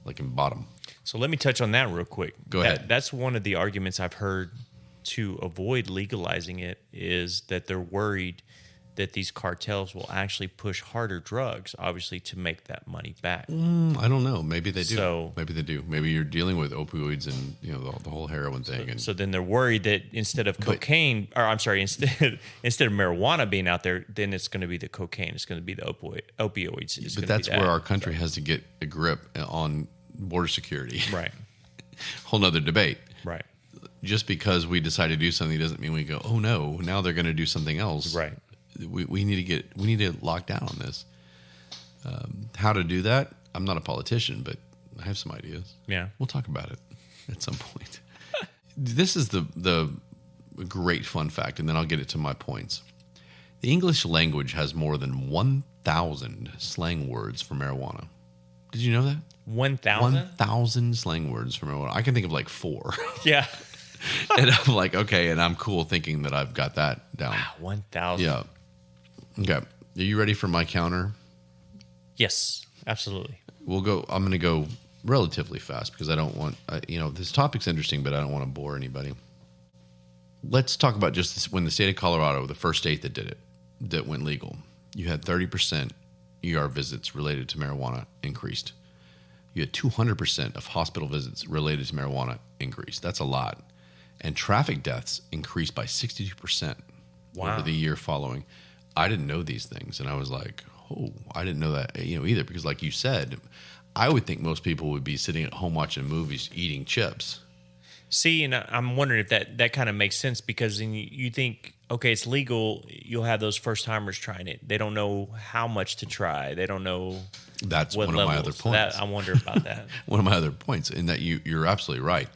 like in bottom. So let me touch on that real quick. Go ahead. That's one of the arguments I've heard to avoid legalizing it, is that they're worried that these cartels will actually push harder drugs, obviously, to make that money back. I don't know. Maybe they do. So, maybe they do. Maybe you're dealing with opioids and the whole heroin thing. So then they're worried that instead of instead of marijuana being out there, then it's going to be the cocaine. It's going to be the opioids. But that's where our country has to get a grip on border security. Right. Whole nother debate. Right. Just because we decide to do something doesn't mean we go, oh no, now they're going to do something else. Right. We need to lock down on this. How to do that? I'm not a politician, but I have some ideas. Yeah, we'll talk about it at some point. This is the great fun fact, and then I'll get it to my points. The English language has more than 1,000 slang words for marijuana. Did you know that? 1,000? 1,000 slang words for marijuana. I can think of like 4. Yeah. And I'm like, okay, and I'm cool thinking that I've got that down. Wow, 1,000. Yeah. Okay. Are you ready for my counter? Yes, absolutely. I'm going to go relatively fast because I don't want, this topic's interesting, but I don't want to bore anybody. Let's talk about just this, when the state of Colorado, the first state that did it, that went legal, you had 30% ER visits related to marijuana increased. You had 200% of hospital visits related to marijuana increased. That's a lot. And traffic deaths increased by 62% over the year following. I didn't know these things, and I was like, oh, I didn't know that either, because like you said, I would think most people would be sitting at home watching movies, eating chips. See, and I'm wondering if that kind of makes sense, because then you think, okay, it's legal, you'll have those first-timers trying it. They don't know how much to try. They don't know That's what one levels. of my other points. I wonder about that. One of my other points, in that you're absolutely right.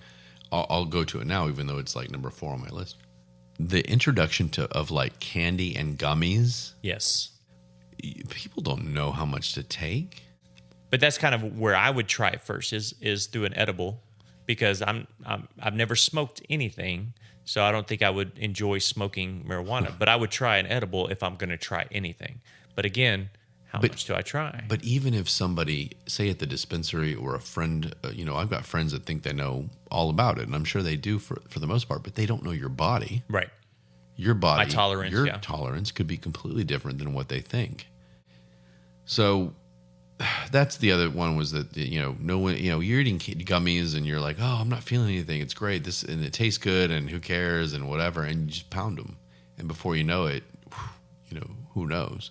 I'll go to it now, even though it's like number 4 on my list. The introduction of like candy and gummies. Yes. People don't know how much to take. But that's kind of where I would try it first, is through an edible, because I've never smoked anything, so I don't think I would enjoy smoking marijuana. But I would try an edible if I'm going to try anything. But again, how much do I try? But even if somebody, say at the dispensary or a friend, I've got friends that think they know all about it, and I'm sure they do for the most part, but they don't know your body. Right. Your body, my tolerance, your tolerance could be completely different than what they think. So that's the other one, was that no one, you're eating gummies and you're like, oh, I'm not feeling anything. It's great. And it tastes good, and who cares, and whatever, and you just pound them, and before you know it, who knows.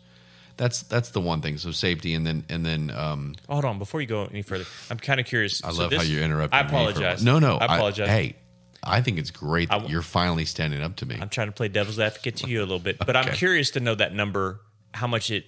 That's the one thing. So safety, and then. Hold on, before you go any further, I'm kind of curious. I love how you interrupt. I apologize. No, I apologize. I think it's great that you're finally standing up to me. I'm trying to play devil's advocate to you a little bit, but I'm curious to know that number, how much it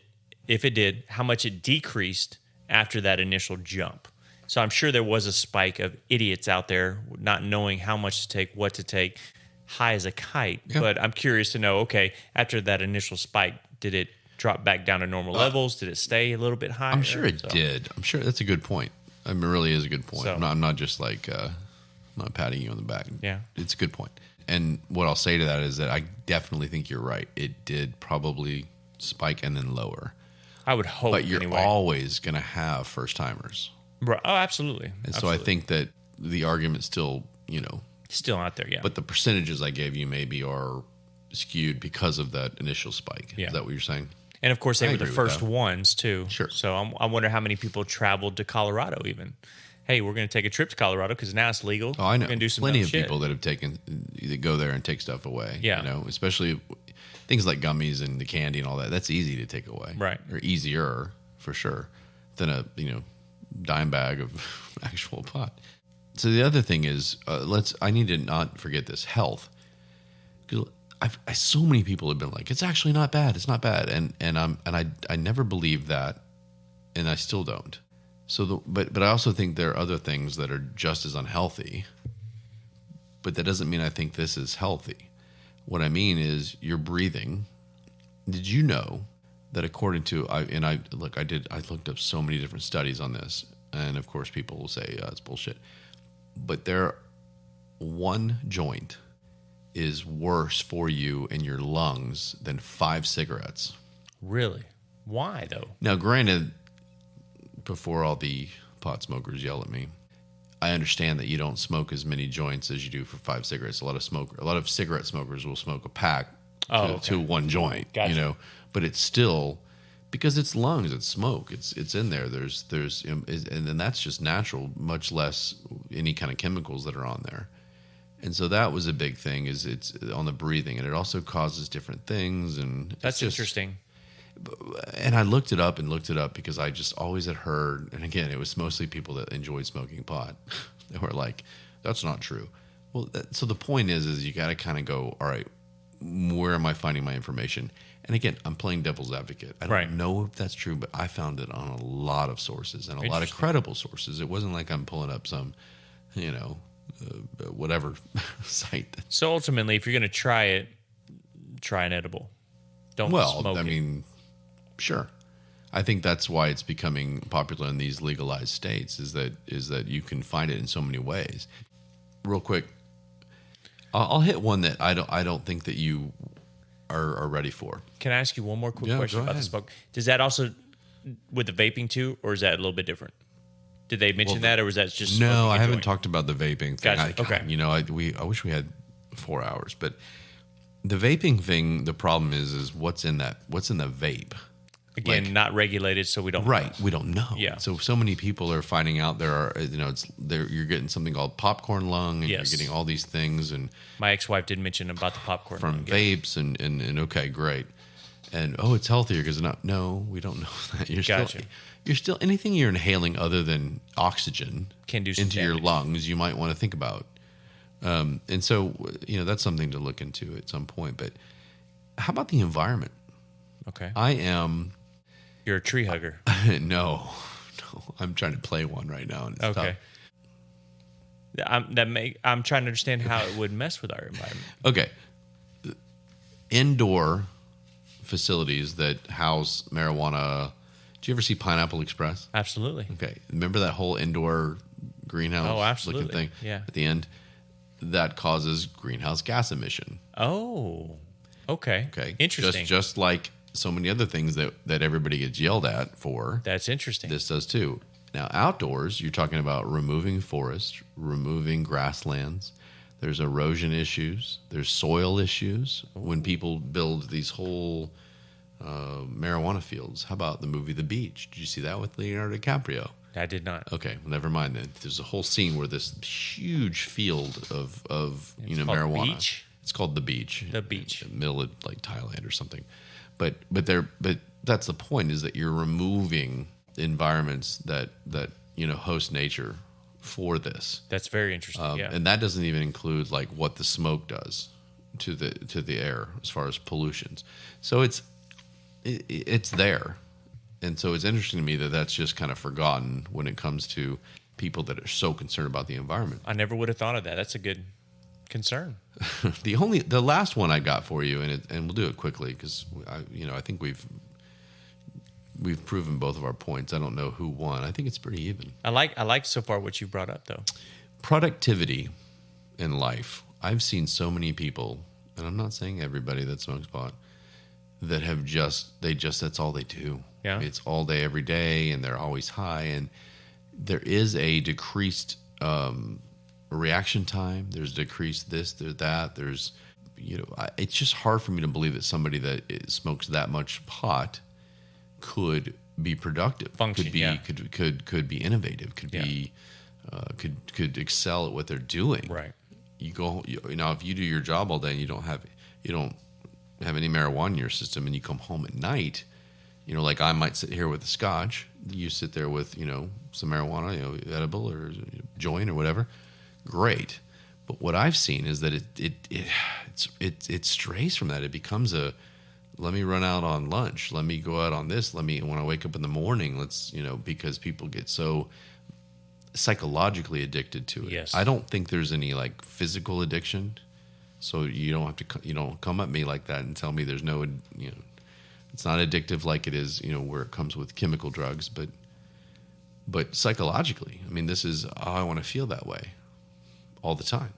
decreased after that initial jump. So I'm sure there was a spike of idiots out there not knowing how much to take, what to take, high as a kite. Yeah. But I'm curious to know, okay, after that initial spike, did it drop back down to normal levels? Did it stay a little bit higher? I'm sure it did. I'm sure that's a good point. I mean, it really is a good point. So, I'm not just like, I'm not patting you on the back. Yeah. It's a good point. And what I'll say to that is that I definitely think you're right. It did probably spike and then lower. I would hope. But you're always going to have first timers. Right. Oh, absolutely. And so I think that the argument still, still out there, yeah. But the percentages I gave you maybe are skewed because of that initial spike. Yeah. Is that what you're saying? And of course, they I were the agree with first that. ones too. Sure. So I wonder how many people traveled to Colorado even. Hey, we're going to take a trip to Colorado because now it's legal. Oh, I know. We're going to do some Plenty dumb of shit. people that have that go there and take stuff away. Yeah. You know, especially things like gummies and the candy and all that. That's easy to take away. Right. Or easier, for sure, than a, dime bag of actual pot. So the other thing is, I need to not forget this, health. 'Cause so many people have been like, it's actually not bad. It's not bad. I never believed that, and I still don't. So, but I also think there are other things that are just as unhealthy. But that doesn't mean I think this is healthy. What I mean is your breathing. Did you know that according to I looked up so many different studies on this, and of course people will say it's bullshit. But one joint is worse for you in your lungs than 5 cigarettes. Really? Why though? Now, granted, before all the pot smokers yell at me, I understand that you don't smoke as many joints as you do for 5 cigarettes. A lot of cigarette smokers will smoke a pack to one joint, Gotcha. But it's still, because it's lungs, it's smoke, it's in there. And then that's just natural, much less any kind of chemicals that are on there. And so that was a big thing, is it's on the breathing, and it also causes different things. And That's interesting. And I looked it up because I just always had heard, and again, it was mostly people that enjoyed smoking pot that were like, that's not true. Well, so the point is you got to kind of go, all right, where am I finding my information? And again, I'm playing devil's advocate. I don't know if that's true, but I found it on a lot of sources and a lot of credible sources. It wasn't like I'm pulling up some, whatever site. So ultimately, if you're going to try it, try an edible. Don't smoke it. Sure. I think that's why it's becoming popular in these legalized states, is that you can find it in so many ways. Real quick, I'll hit one that I don't think that you are ready for. Can I ask you one more quick question go about the ahead. smoke? Does that also with the vaping too, or is that a little bit different? Did they mention that, or was that just No? smoking I a haven't joint? talked about the vaping thing. Gotcha. Okay. I wish we had 4 hours, but the vaping thing. The problem is what's in the vape. Again, not regulated, so we don't Right, know. we don't know. Yeah. So many people are finding out you're getting something called popcorn lung, and Yes. you're getting all these things, and My ex-wife did mention about the popcorn from lung, yeah. vapes, and okay, great, and it's healthier because no, we don't know that. Gotcha. You're still anything you're inhaling other than oxygen Can do some into your damage. lungs. You might want to think about, and so that's something to look into at some point. But how about the environment? Okay. I am. You're a tree hugger. No, I'm trying to play one right now. And it's Okay. I'm trying to understand how it would mess with our environment. tough. Okay. Indoor facilities that house marijuana. Do you ever see Pineapple Express? Absolutely. Okay. Remember that whole indoor greenhouse Oh, absolutely. looking thing? Yeah. At the end? That causes greenhouse gas emission. Oh. Okay. Okay. Interesting. Just like so many other things that everybody gets yelled at for. That's interesting. This does too. Now, outdoors, you're talking about removing forests, removing grasslands. There's erosion issues. There's soil issues. When people build these whole marijuana fields. How about the movie The Beach? Did you see that with Leonardo DiCaprio? I did not. Okay, well, never mind then. There's a whole scene where this huge field of called marijuana. Beach? It's called The Beach. The Beach. In the middle of like Thailand or something. But that's the point, is that you're removing environments that host nature for this. That's very interesting. Yeah. And that doesn't even include like what the smoke does to the air as far as pollutions. So it's there. And so it's interesting to me that that's just kind of forgotten when it comes to people that are so concerned about the environment. I never would have thought of that. That's a good concern. The last one I got for you, and we'll do it quickly because I think we've proven both of our points. I don't know who won. I think it's pretty even. I like so far what you brought up though. Productivity in life. I've seen so many people, and I'm not saying everybody that smokes pot, that have that's all they do. Yeah. It's all day, every day, and they're always high. And there is a decreased reaction time. There's decreased this, there's that. There's, it's just hard for me to believe that somebody that smokes that much pot could be productive, Function, could be yeah. could be innovative, could Yeah. be could excel at what they're doing. Right. You know, if you do your job all day and you don't have any marijuana in your system, and you come home at night, you know, like I might sit here with a scotch, you sit there with, you know, some marijuana, you know, edible or joint or whatever, great. But what I've seen is that it strays from that. It becomes let me run out on lunch, let me go out on this, when I wake up in the morning, let's, you know, because people get so psychologically addicted to it. Yes. I don't think there's any like physical addiction. So you don't come at me like that and tell me there's no, you know, it's not addictive like it is, you know, where it comes with chemical drugs, but psychologically, I mean, this is, I want to feel that way all the time.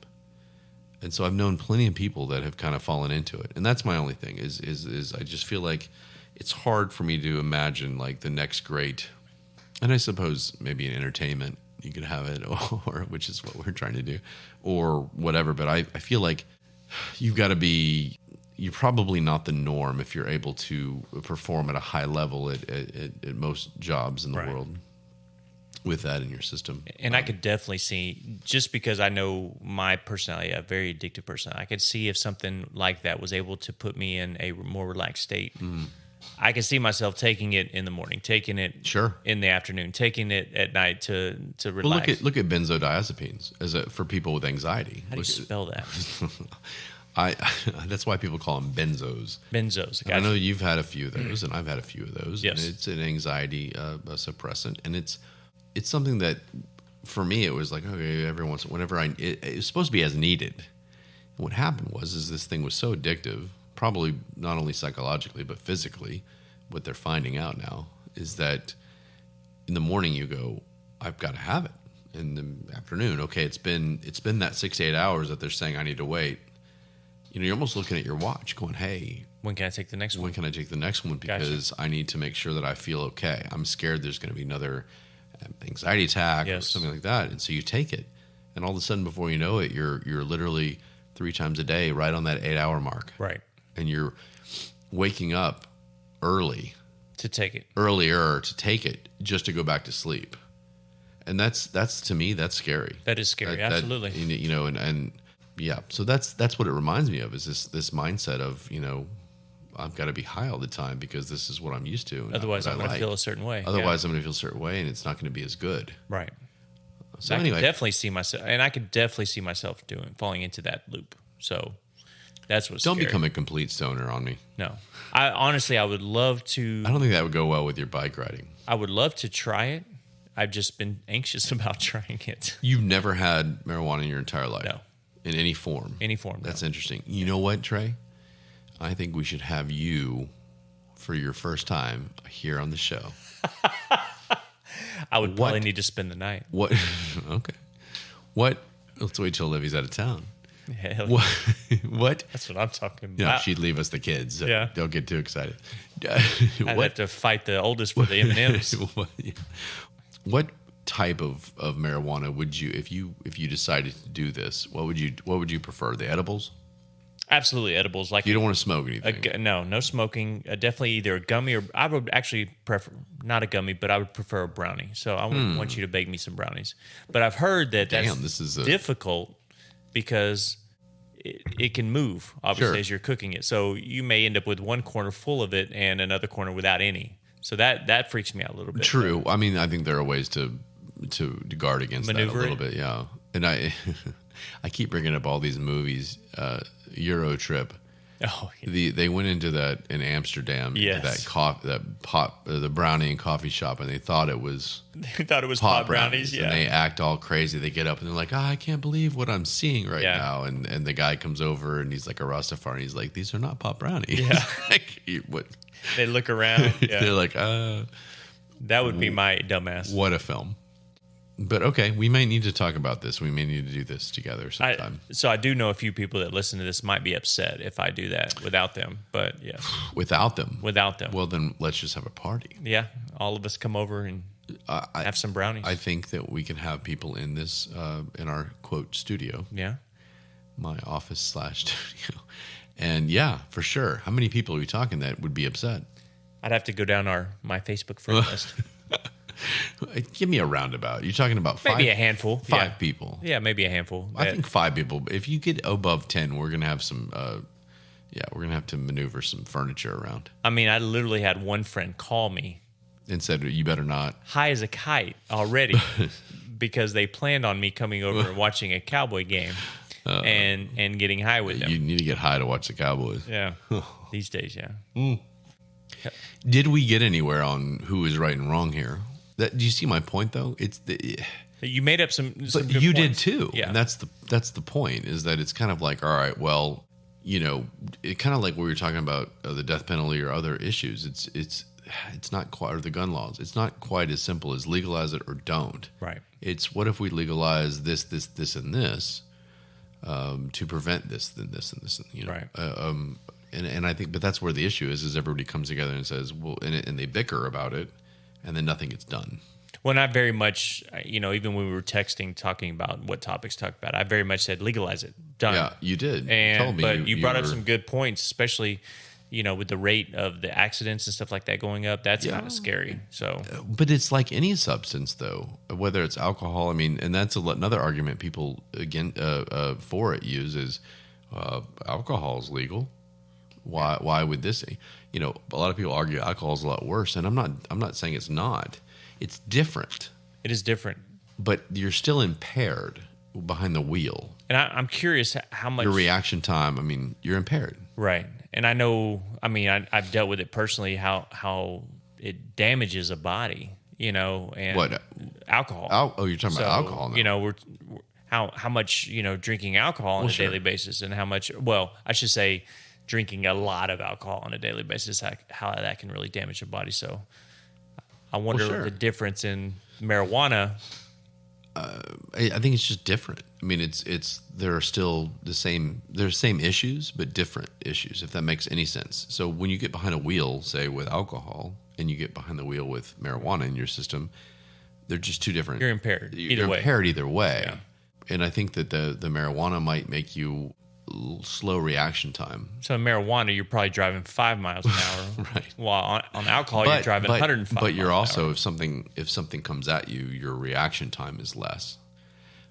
And so I've known plenty of people that have kind of fallen into it. And that's my only thing is I just feel like it's hard for me to imagine like the next great, and I suppose maybe in entertainment you could have it, or which is what we're trying to do, or whatever. But I feel like you're probably not the norm if you're able to perform at a high level at most jobs in the Right. world with that in your system. And I could definitely see, just because I know my personality, a very addictive person, I could see if something like that was able to put me in a more relaxed state. I could see myself taking it in the morning, taking it Sure. in the afternoon, taking it at night to relax. Well, look at benzodiazepines for people with anxiety. How do you spell that? That's why people call them benzos. Benzos. I know you've had a few of those, and I've had a few of those. Yes. And it's an anxiety suppressant, and it's something that for me it was like, okay, every once whenever it was supposed to be as needed. And what happened was this thing was so addictive, probably not only psychologically but physically. What they're finding out now is that in the morning you go, I've got to have it. In the afternoon, okay, it's been that 6 to 8 hours that they're saying I need to wait. You know, you're almost looking at your watch going, hey, When can I take the next one? when can I take the next one? Because I need to make sure that I feel okay. I'm scared there's going to be another anxiety attack or Yes. something like that. And so you take it. And all of a sudden, before you know it, you're literally 3 times a day right on that 8 hour mark. Right. And you're waking up earlier To take it. to take it just to go back to sleep. And that's to me, that's scary. That is scary. Absolutely. You know, and yeah, so that's what it reminds me of is this mindset of, you know, I've got to be high all the time because this is what I'm used to. Otherwise, I'm going to feel a certain way. Otherwise, I'm going to feel a certain way, and it's not going to be as good. Right. So I anyway, could definitely see myself, and I could definitely see myself falling into that loop. So that's what's don't scary. become a complete stoner on me. No, I would love to. I don't think that would go well with your bike riding. I would love to try it. I've just been anxious about trying it. You've never had marijuana in your entire life, No. in any form. Any form. That's no. interesting. You know what, Trey? I think we should have you for your first time here on the show. I would probably need to spend the night. What? Okay. What? Let's wait till Livy's out of town. Hell, What? What? that's what I'm talking No, about. she'd leave us the kids. So Yeah. Don't get too excited. I'd have to fight the oldest for the M&Ms. What type of marijuana would you, if you decided to do this, what would you prefer? The edibles? Absolutely edibles. Like You don't want to smoke anything. no smoking. Definitely either a gummy or I would actually prefer not a gummy, but I would prefer a brownie. So I would want you to bake me some brownies. But I've heard that Damn, that's this is difficult because it can move obviously Sure. as you're cooking it. So you may end up with one corner full of it and another corner without any. So that freaks me out a little bit. True. I mean, I think there are ways to guard against Maneuver that a little it. bit. Yeah. And I keep bringing up all these movies. Euro Trip. Oh, yeah. They went into that in Amsterdam. Yes. Into the brownie and coffee shop, and they thought it was They thought it was pot brownies. And Yeah. they act all crazy. They get up and they're like, I can't believe what I'm seeing right Yeah. now. And the guy comes over and he's like a Rastafari. And he's like, these are not pot brownies. Yeah. Like, what? They look around. They're Yeah. like, That would be my dumbass. what a film. But okay, we may need to talk about this. We may need to do this together sometime. So I do know a few people that listen to this might be upset if I do that without them. But yes, Without them. without them. Well, then let's just have a party. Yeah, all of us come over and have some brownies. I think that we can have people in this, in our quote studio, yeah. my office / studio. And yeah, for sure. How many people are we talking that would be upset? I'd have to go down my Facebook friend list. Give me a roundabout. You're talking about Maybe a handful. Five people. Yeah, maybe a handful. I think 5 people. If you get above 10, we're gonna have some. We're gonna have to maneuver some furniture around. I mean, I literally had one friend call me and said, "You better not." High as a kite already, because they planned on me coming over and watching a Cowboy game and getting high with them. You need to get high to watch the Cowboys. Yeah, these days, yeah. Did we get anywhere on who is right and wrong here? Do you see my point though? You made up some but good you points. did too. Yeah, and that's the point. Is that it's kind of like, all right, well, it kind of like we were talking about the death penalty or other issues. It's not quite, or the gun laws. It's not quite as simple as legalize it or don't. Right. It's what if we legalize this, and this to prevent this, then this, and this, Right. And I think, but that's where the issue is everybody comes together and says, well, and they bicker about it, and then nothing gets done. Well, not very much, even when we were texting, talking about what topics to talk about, I very much said, legalize it. Done. Yeah, you did. And, you told me but you brought up were, some good points, especially, with the rate of the accidents and stuff like that going up. That's kind of scary. So, but it's like any substance, though, whether it's alcohol. I mean, and that's another argument people for it use is alcohol is legal. Why would this? A lot of people argue alcohol is a lot worse, and I'm not saying it's not. It's different. it is different. But you're still impaired behind the wheel. And I'm curious how much Your reaction time. I mean, you're impaired. Right. And I know, I've dealt with it personally, how it damages a body, and What? alcohol. You're talking about alcohol now. We're how much, drinking alcohol on a daily basis, and how much, I should say drinking a lot of alcohol on a daily basis, how that can really damage your body. So I wonder the difference in marijuana. I think it's just different. I mean, there are still the same issues, but different issues, if that makes any sense. So when you get behind a wheel, say with alcohol, and you get behind the wheel with marijuana in your system, they're just two different. You're impaired You're impaired either way. Yeah. And I think that the marijuana might make you slow reaction time. So in marijuana, you're probably driving 5 miles an hour, right? While on alcohol, you're driving 105. But you're also, if something comes at you, your reaction time is less.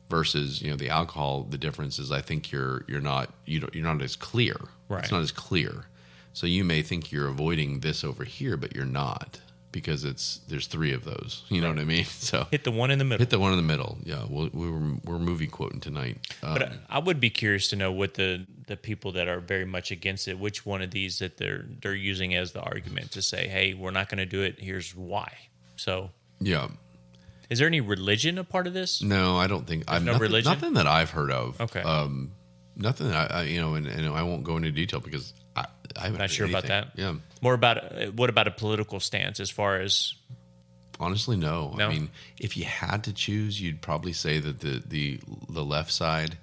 Versus, the alcohol, the difference is I think you're not as clear. Right. It's not as clear. So you may think you're avoiding this over here, but you're not, because there's 3 of those. You know what I mean? So hit the one in the middle. Hit the one in the middle. Yeah, we're movie quoting tonight. But I would be curious to know what the people that are very much against it, which one of these that they're using as the argument to say, hey, we're not going to do it. Here's why. So yeah. Is there any religion a part of this? No, I don't think. Religion? Nothing that I've heard of. Okay. Nothing that and I won't go into detail because I haven't. Not sure anything. about that. Yeah. More about what about a political stance as far as? Honestly, no. No? I mean, if you had to choose, you'd probably say that the left side,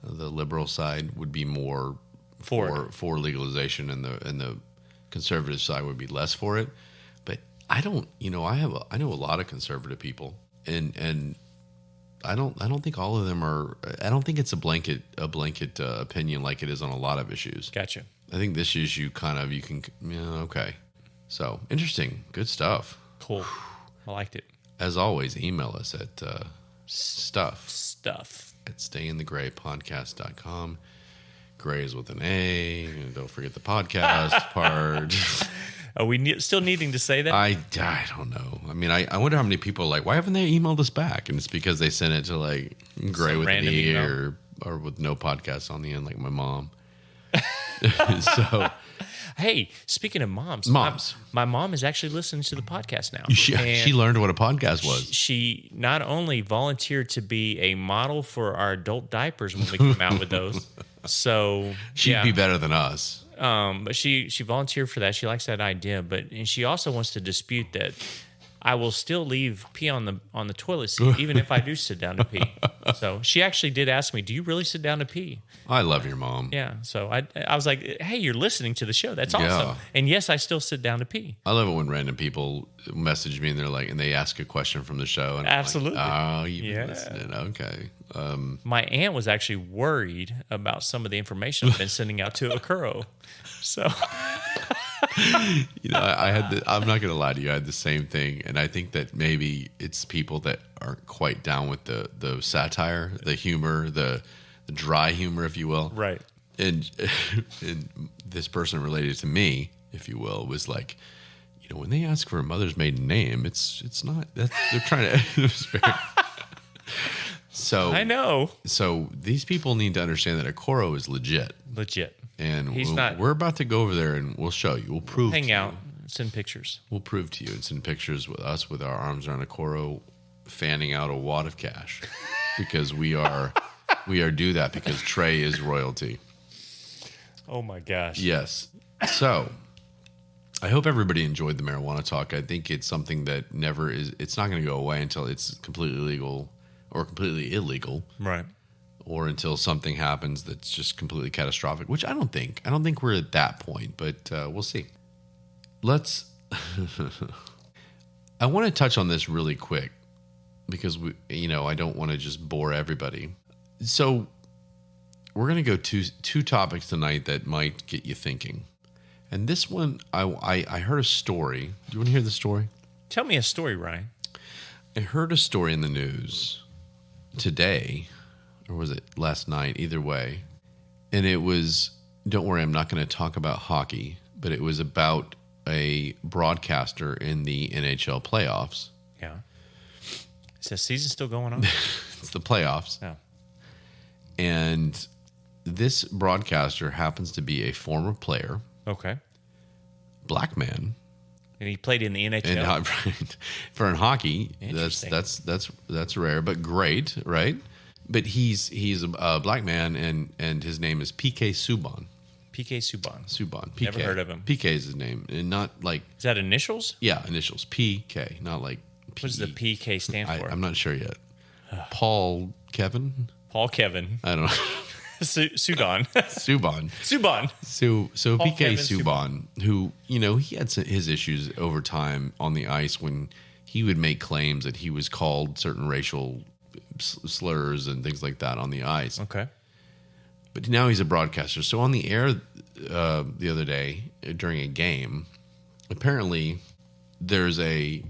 the liberal side, would be more for legalization, and the conservative side would be less for it. But I don't. I know a lot of conservative people, and I don't think all of them are. I don't think it's a blanket opinion like it is on a lot of issues. Gotcha. I think this issue you can. Okay. So interesting, good stuff. Cool. I liked it. As always, email us at stuff at stayinthegraypodcast.com. Gray is with an A. And don't forget the podcast part. Are we still needing to say that? I don't know. I mean, I wonder how many people are like, why haven't they emailed us back? And it's because they sent it to like Gray Some with an E email. or with no podcast on the end, like my mom. So, hey, speaking of moms, my mom is actually listening to the podcast now. She learned what a podcast was. She not only volunteered to be a model for our adult diapers when we come out with those, so she'd be better than us. But she volunteered for that. She likes that idea, and she also wants to dispute that I will still leave pee on the toilet seat even if I do sit down to pee. So she actually did ask me, "Do you really sit down to pee?" I love your mom. Yeah. So I was like, "Hey, you're listening to the show. That's awesome." Yeah. And yes, I still sit down to pee. I love it when random people message me and they're like, and they ask a question from the show. And Absolutely. I'm like, you've been listening. Okay. My aunt was actually worried about some of the information I've been sending out to Akuro. So I had I'm not going to lie to you. I had the same thing. And I think that maybe it's people that aren't quite down with the satire, the humor, the dry humor, if you will. Right. And this person related to me, if you will, was like, when they ask for a mother's maiden name, it's not that they're trying to. It was very, so I know. So these people need to understand that Okoro is legit. Legit. And He's not. We're about to go over there and we'll show you. We'll prove. Hang to out. You. Send pictures. We'll prove to you and send pictures with us with our arms around Okoro, fanning out a wad of cash, because we are do that because Trey is royalty. Oh my gosh. Yes. So I hope everybody enjoyed the marijuana talk. I think it's something that never is. It's not going to go away until it's completely legal or completely illegal. Right. Or until something happens that's just completely catastrophic, which I don't think. I don't think we're at that point, but we'll see. Let's. I want to touch on this really quick because I don't want to just bore everybody. So we're going to go two topics tonight that might get you thinking. And this one, I heard a story. Do you want to hear the story? Tell me a story, Ryan. I heard a story in the news today. Or was it last night? Either way. And it was, don't worry, I'm not going to talk about hockey, but it was about a broadcaster in the NHL playoffs. Yeah. Is the season still going on? It's the playoffs. Yeah. And this broadcaster happens to be a former player. Okay. Black man. And he played in the NHL. And for in hockey, that's rare, but great, right? But he's a black man, and his name is PK Subban. PK Subban. PK. Never heard of him. PK is his name, and not like. Is that initials? Yeah, initials. PK, not like. What does the PK stand for? I'm not sure yet. Paul Kevin. Paul Kevin. I don't know. Sudan. Subban. So Paul PK Kevin Subban, who he had his issues over time on the ice when he would make claims that he was called certain racial slurs and things like that on the ice. Okay. But now he's a broadcaster. So on the air the other day during a game, apparently there's a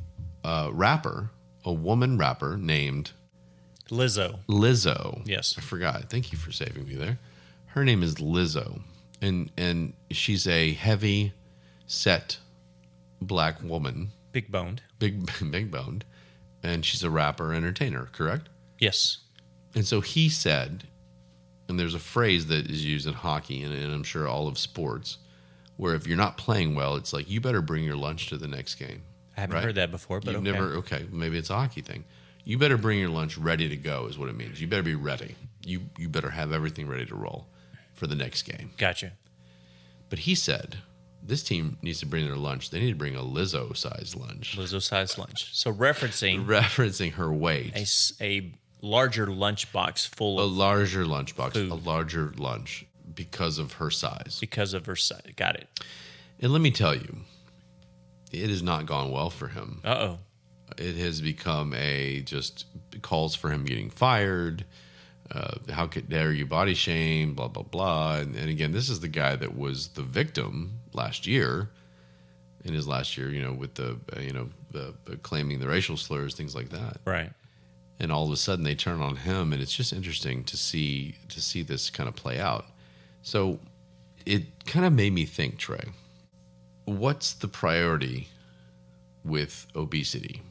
rapper, a woman rapper named Lizzo. Yes. I forgot. Thank you for saving me there. Her name is Lizzo. And she's a heavy set black woman. Big boned. Big boned. And she's a rapper entertainer, correct? Yes. And so he said, and there's a phrase that is used in hockey and I'm sure all of sports, where if you're not playing well, it's like, you better bring your lunch to the next game. I haven't heard that before, but okay, maybe it's a hockey thing. You better bring your lunch ready to go is what it means. You better be ready. You better have everything ready to roll for the next game. Gotcha. But he said, this team needs to bring their lunch. They need to bring a Lizzo-sized lunch. Lizzo-sized lunch. So referencing her weight. A larger lunchbox full of larger lunchbox, food. A larger lunch because of her size. Because of her size. Got it. And let me tell you, it has not gone well for him. Uh-oh. It has become just calls for him getting fired. How dare you body shame, blah, blah, blah. And again, this is the guy that was the victim in his last year, with the claiming the racial slurs, things like that. Right. And all of a sudden they turn on him, and it's just interesting to see this kind of play out. So it kind of made me think, Trey, what's the priority with obesity?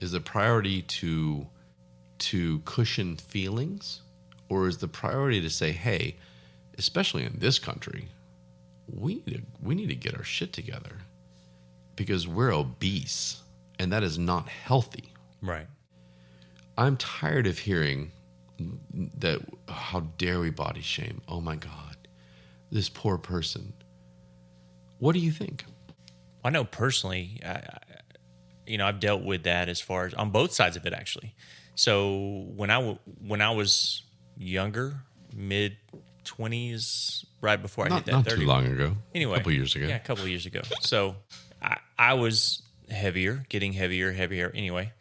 Is the priority to cushion feelings, or is the priority to say, hey, especially in this country, we need to get our shit together because we're obese and that is not healthy. Right. I'm tired of hearing that, how dare we body shame? Oh my God, this poor person. What do you think? I know personally, I've dealt with that as far as on both sides of it, actually. So when I was younger, mid-20s, right before I hit that 30. Not too long ago. Anyway. A couple years ago. Yeah, a couple of years ago. So I was heavier, getting heavier. Anyway,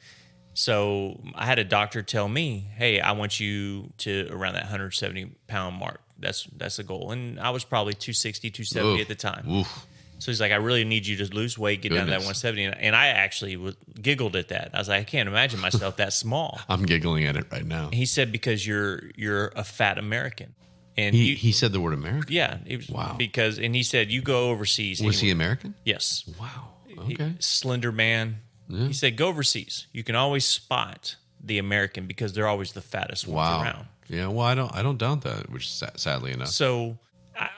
so I had a doctor tell me, hey, I want you to around that 170-pound mark. That's the goal. And I was probably 260, 270 at the time. Oof. So he's like, I really need you to lose weight, get down to that Goodness. 170. And I actually giggled at that. I was like, I can't imagine myself that small. I'm giggling at it right now. He said, because you're a fat American. And He said the word American? yeah, it was, Wow. and he said, you go overseas. Was he American? Yes. Wow. Okay. Slender man. Yeah. He said, go overseas. You can always spot the American because they're always the fattest ones Wow. around. Yeah, well, I don't doubt that, which sadly enough. So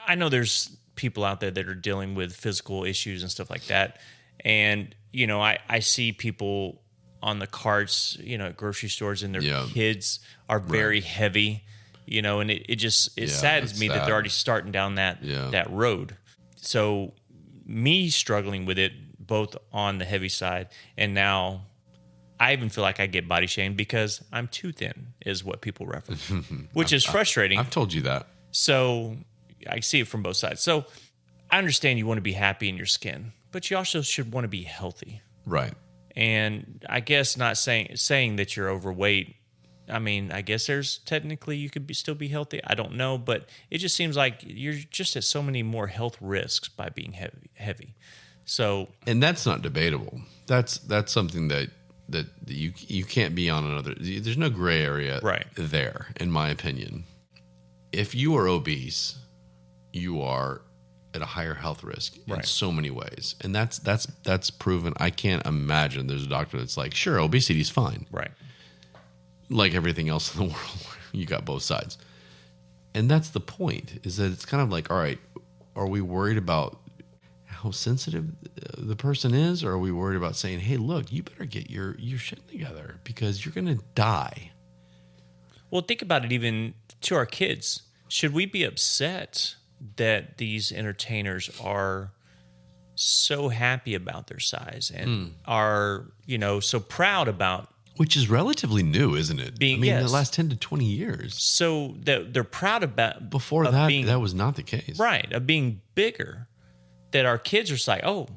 I know there's people out there that are dealing with physical issues and stuff like that. And, I see people on the carts, at grocery stores, and their kids are very heavy, and it saddens me that they're already starting down that road. So me struggling with it both on the heavy side, and now I even feel like I get body shamed because I'm too thin, is what people reference, which is frustrating. I've told you that. So I see it from both sides. So I understand you want to be happy in your skin, but you also should want to be healthy. Right. And I guess not saying that you're overweight. I mean, I guess there's technically you could still be healthy. I don't know, but it just seems like you're just at so many more health risks by being heavy. So, and that's not debatable. That's something that you can't be on another. There's no gray area there, in my opinion. If you are obese, you are at a higher health risk in so many ways, and that's proven. I can't imagine there's a doctor that's like, sure, obesity is fine, right? Like everything else in the world, you got both sides, and that's the point. Is that it's kind of like, all right, are we worried about how sensitive the person is, or are we worried about saying, hey, look, you better get your shit together because you're going to die? Well, think about it even to our kids. Should we be upset that these entertainers are so happy about their size and are, so proud about... Which is relatively new, isn't it? The last 10 to 20 years. So that they're proud about... Before that, that was not the case. Right, of being bigger. That our kids are just like, oh,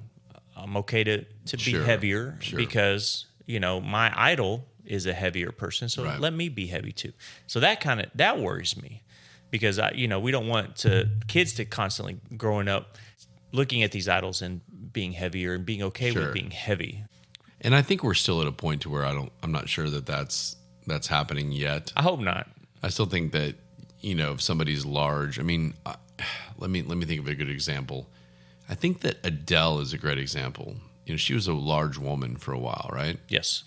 I'm okay to be heavier because, my idol is a heavier person. So let me be heavy too. So that worries me because, we don't want kids to constantly growing up looking at these idols and being heavier and being okay with being heavy. And I think we're still at a point to where I'm not sure that's happening yet. I hope not. I still think that, if somebody's large, let me think of a good example. I think that Adele is a great example. She was a large woman for a while, right? Yes.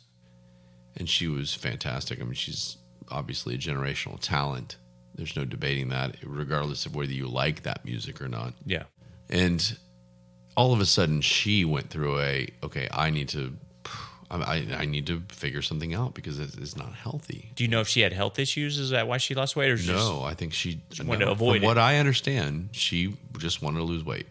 And she was fantastic. I mean, she's obviously a generational talent. There's no debating that, regardless of whether you like that music or not. Yeah. And all of a sudden, she went through I need to figure something out because it's not healthy. Do you know if she had health issues? Is that why she lost weight? Or no, I think she wanted to avoid it. From what I understand, she just wanted to lose weight.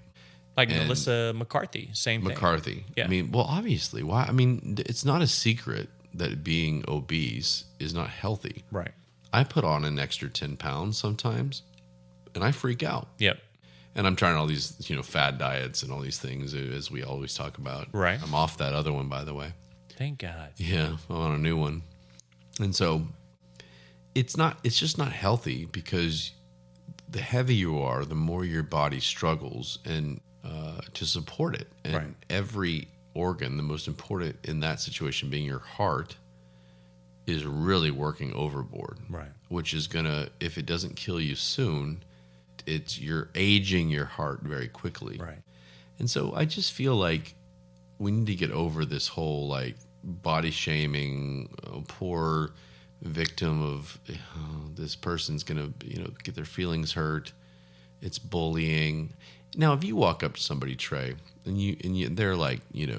Like Melissa McCarthy, same thing. McCarthy. Yeah. I mean, well, obviously. Why? I mean, it's not a secret that being obese is not healthy. Right. I put on an extra 10 pounds sometimes, and I freak out. Yep. And I'm trying all these, fad diets and all these things, as we always talk about. Right. I'm off that other one, by the way. Thank God. Yeah, I'm on a new one. And so it's just not healthy because the heavier you are, the more your body struggles and to support it. And every organ, the most important in that situation being your heart, is really working overboard. Right. Which is gonna, if it doesn't kill you soon, you're aging your heart very quickly. Right. And so I just feel like we need to get over this whole body shaming, poor victim of this person's gonna get their feelings hurt. It's bullying. Now, if you walk up to somebody, Trey, and they're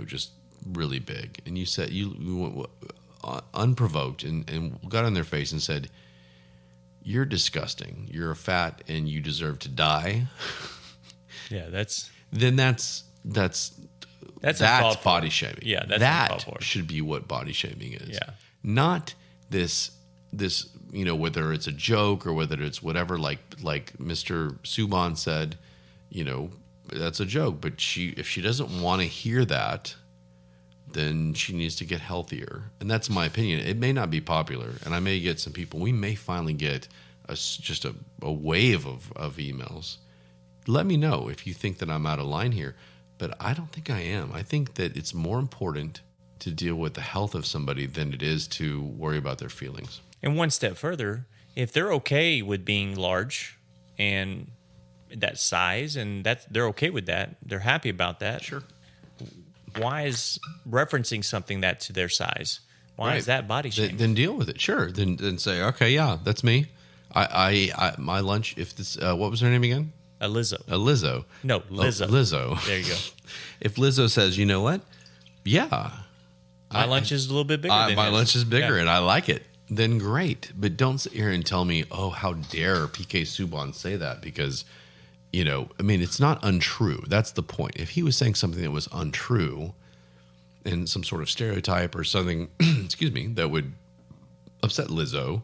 just really big, and you said you unprovoked and got on their face and said, "You're disgusting. You're fat, and you deserve to die." Yeah, that's body shaming. Yeah, that should be what body shaming is. Yeah, not this whether it's a joke or whether it's whatever. Like Mr. Subban said, that's a joke. But if she doesn't want to hear that, then she needs to get healthier. And that's my opinion. It may not be popular, and I may get some people. We may finally get just a wave of emails. Let me know if you think that I'm out of line here. but I don't think I am. I think that it's more important to deal with the health of somebody than it is to worry about their feelings. And one step further, if they're okay with being large and that size, and they're okay with that, they're happy about that. Sure. Why is referencing something that to their size? Why is that body shaming? Then deal with it. Sure. Then say, okay, yeah, that's me. I my lunch. If this, what was her name again? Lizzo. Lizzo. No, Lizzo. Oh, Lizzo. There you go. If Lizzo says, you know what? Yeah. My lunch is a little bit bigger than my his. lunch is bigger and I like it. Then great. But don't sit here and tell me, oh, how dare PK Subban say that? Because, it's not untrue. That's the point. If he was saying something that was untrue and some sort of stereotype or something, excuse me, that would upset Lizzo.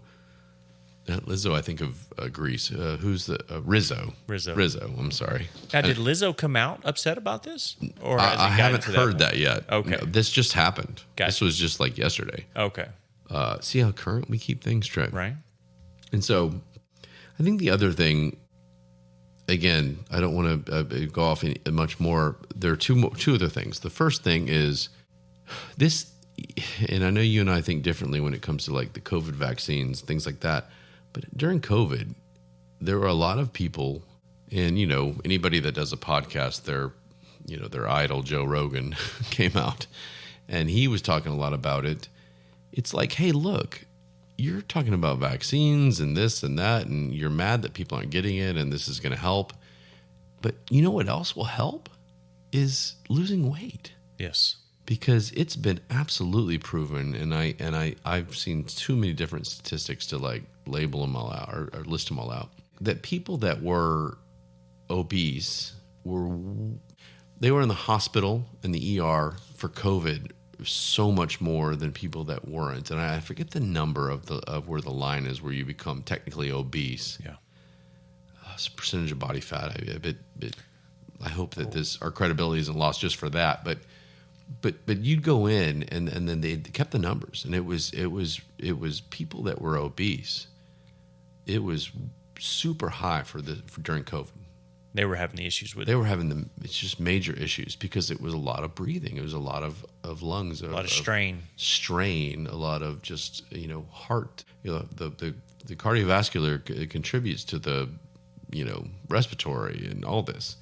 Lizzo, I think of Greece. Who's the Rizzo? Rizzo. I'm sorry. Now, did Lizzo come out upset about this, or I haven't heard that yet. Okay, no, this just happened. Gotcha. This was just like yesterday. Okay. See how current we keep things, Trey. Right. And so, I think the other thing, again, I don't want to go off much more. There are two other things. The first thing is this, and I know you and I think differently when it comes to like the COVID vaccines, things like that. But during COVID, there were a lot of people, and anybody that does a podcast, their idol Joe Rogan came out, and he was talking a lot about it. It's like, hey, look, you're talking about vaccines and this and that, and you're mad that people aren't getting it, and this is going to help. But you know what else will help is losing weight. Yes. Because it's been absolutely proven, and I've seen too many different statistics to like label them all out or list them all out, that people that were obese they were in the hospital in the ER for COVID so much more than people that weren't. And I forget the number of where the line is where you become technically obese. Yeah. It's a percentage of body fat. I hope that our credibility isn't lost just for that, but you'd go in and then they kept the numbers, and it was people that were obese. It was super high for during COVID. They were having the issues with it. They were having it's just major issues because it was a lot of breathing. It was a lot of lungs, a lot of strain, a lot of just, heart, the cardiovascular contributes to the, respiratory and all this.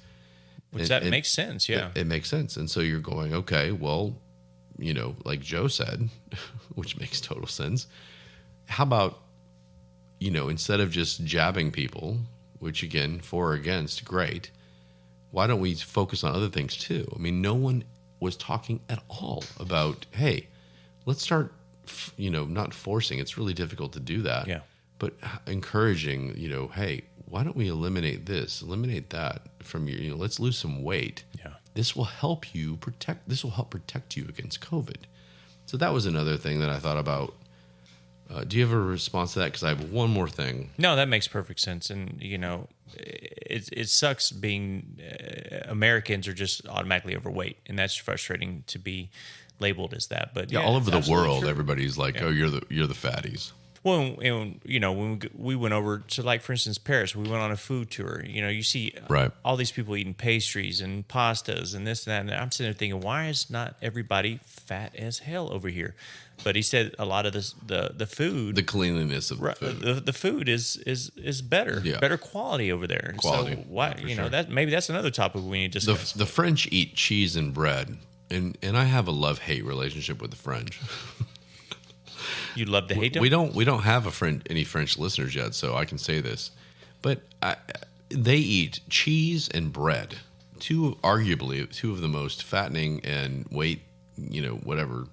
Which that makes sense, yeah. It makes sense. And so you're going, okay, well, like Joe said, which makes total sense. How about, instead of just jabbing people, which again, for or against, great, why don't we focus on other things too? I mean, no one was talking at all about, hey, let's start, not forcing. It's really difficult to do that. Yeah. But encouraging, hey, why don't we eliminate this, eliminate that from your, let's lose some weight. Yeah. This will help protect you against COVID. So that was another thing that I thought about. Do you have a response to that? Because I have one more thing. No, that makes perfect sense. And, it sucks being Americans are just automatically overweight. And that's frustrating to be labeled as that. But all over the world, everybody's like, oh, you're the fatties. Well, and, when we went over to, like, for instance, Paris, we went on a food tour. You see all these people eating pastries and pastas and this and that. And I'm sitting there thinking, why is not everybody fat as hell over here? But he said a lot of the food, the cleanliness of the food, the food is better, better quality over there. Quality, so why that maybe that's another topic we need to discuss. The French eat cheese and bread, and I have a love-hate relationship with the French. You love to hate them? We don't have any French listeners yet, so I can say this, but they eat cheese and bread, arguably two of the most fattening and weight, whatever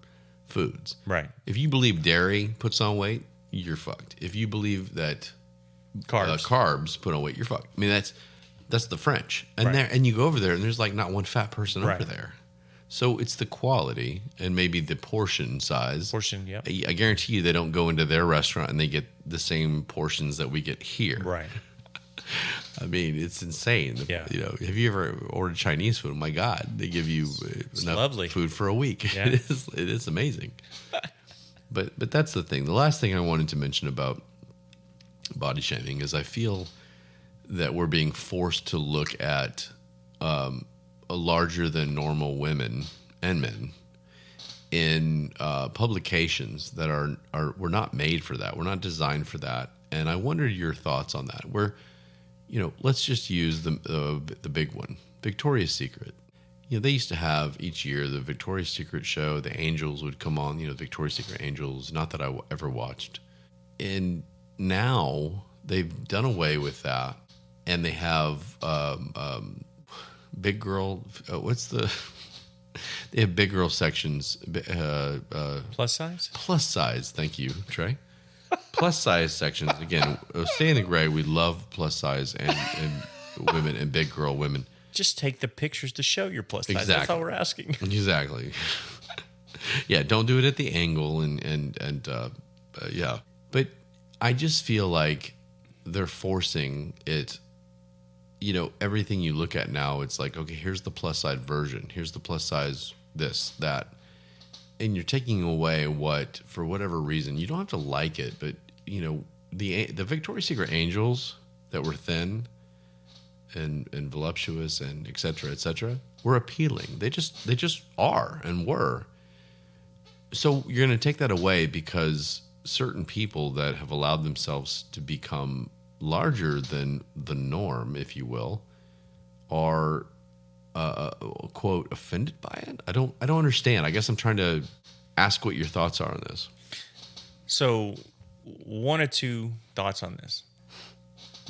foods. Right. If you believe dairy puts on weight, you're fucked. If you believe that carbs put on weight, you're fucked. I mean, that's the French, and you go over there, and there's like not one fat person over there. So it's the quality and maybe the portion size. Yeah. I guarantee you they don't go into their restaurant and they get the same portions that we get here. Right. I mean, it's insane. Yeah. Have you ever ordered Chinese food? Oh my God, they give you enough food for a week. Yeah. It is amazing. But that's the thing. The last thing I wanted to mention about body shaming is I feel that we're being forced to look at a larger than normal women and men in publications that were not made for that. We're not designed for that. And I wondered your thoughts on that. Where, let's just use the big one, Victoria's Secret. They used to have each year the Victoria's Secret show. The Angels would come on, Victoria's Secret Angels. Not that I ever watched. And now they've done away with that. And they have big girl, they have big girl sections. Plus size? Plus size. Thank you, Trey. Plus size sections. Again, stay in the gray. We love plus size and women and big girl women. Just take the pictures to show your plus size. Exactly. That's all we're asking. Exactly. Yeah, don't do it at the angle and yeah. But I just feel like they're forcing it. Everything you look at now, it's like, okay, here's the plus size version. Here's the plus size this, that. And you're taking away what, for whatever reason, you don't have to like it, but, the Victoria's Secret Angels that were thin and voluptuous and et cetera, were appealing. They just are and were. So you're going to take that away because certain people that have allowed themselves to become larger than the norm, if you will, are quote offended by it. I don't understand. I guess I'm trying to ask what your thoughts are on this. So, one or two thoughts on this.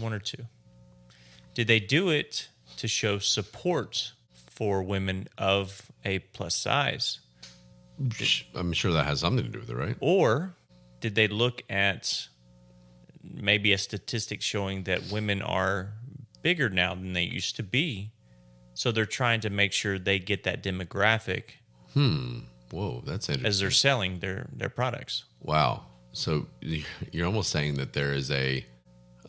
One or two. Did they do it to show support for women of a plus size? I'm sure that has something to do with it, right? Or did they look at maybe a statistic showing that women are bigger now than they used to be? So they're trying to make sure they get that demographic. Whoa, that's interesting. As they're selling their products. Wow. So you're almost saying that there is a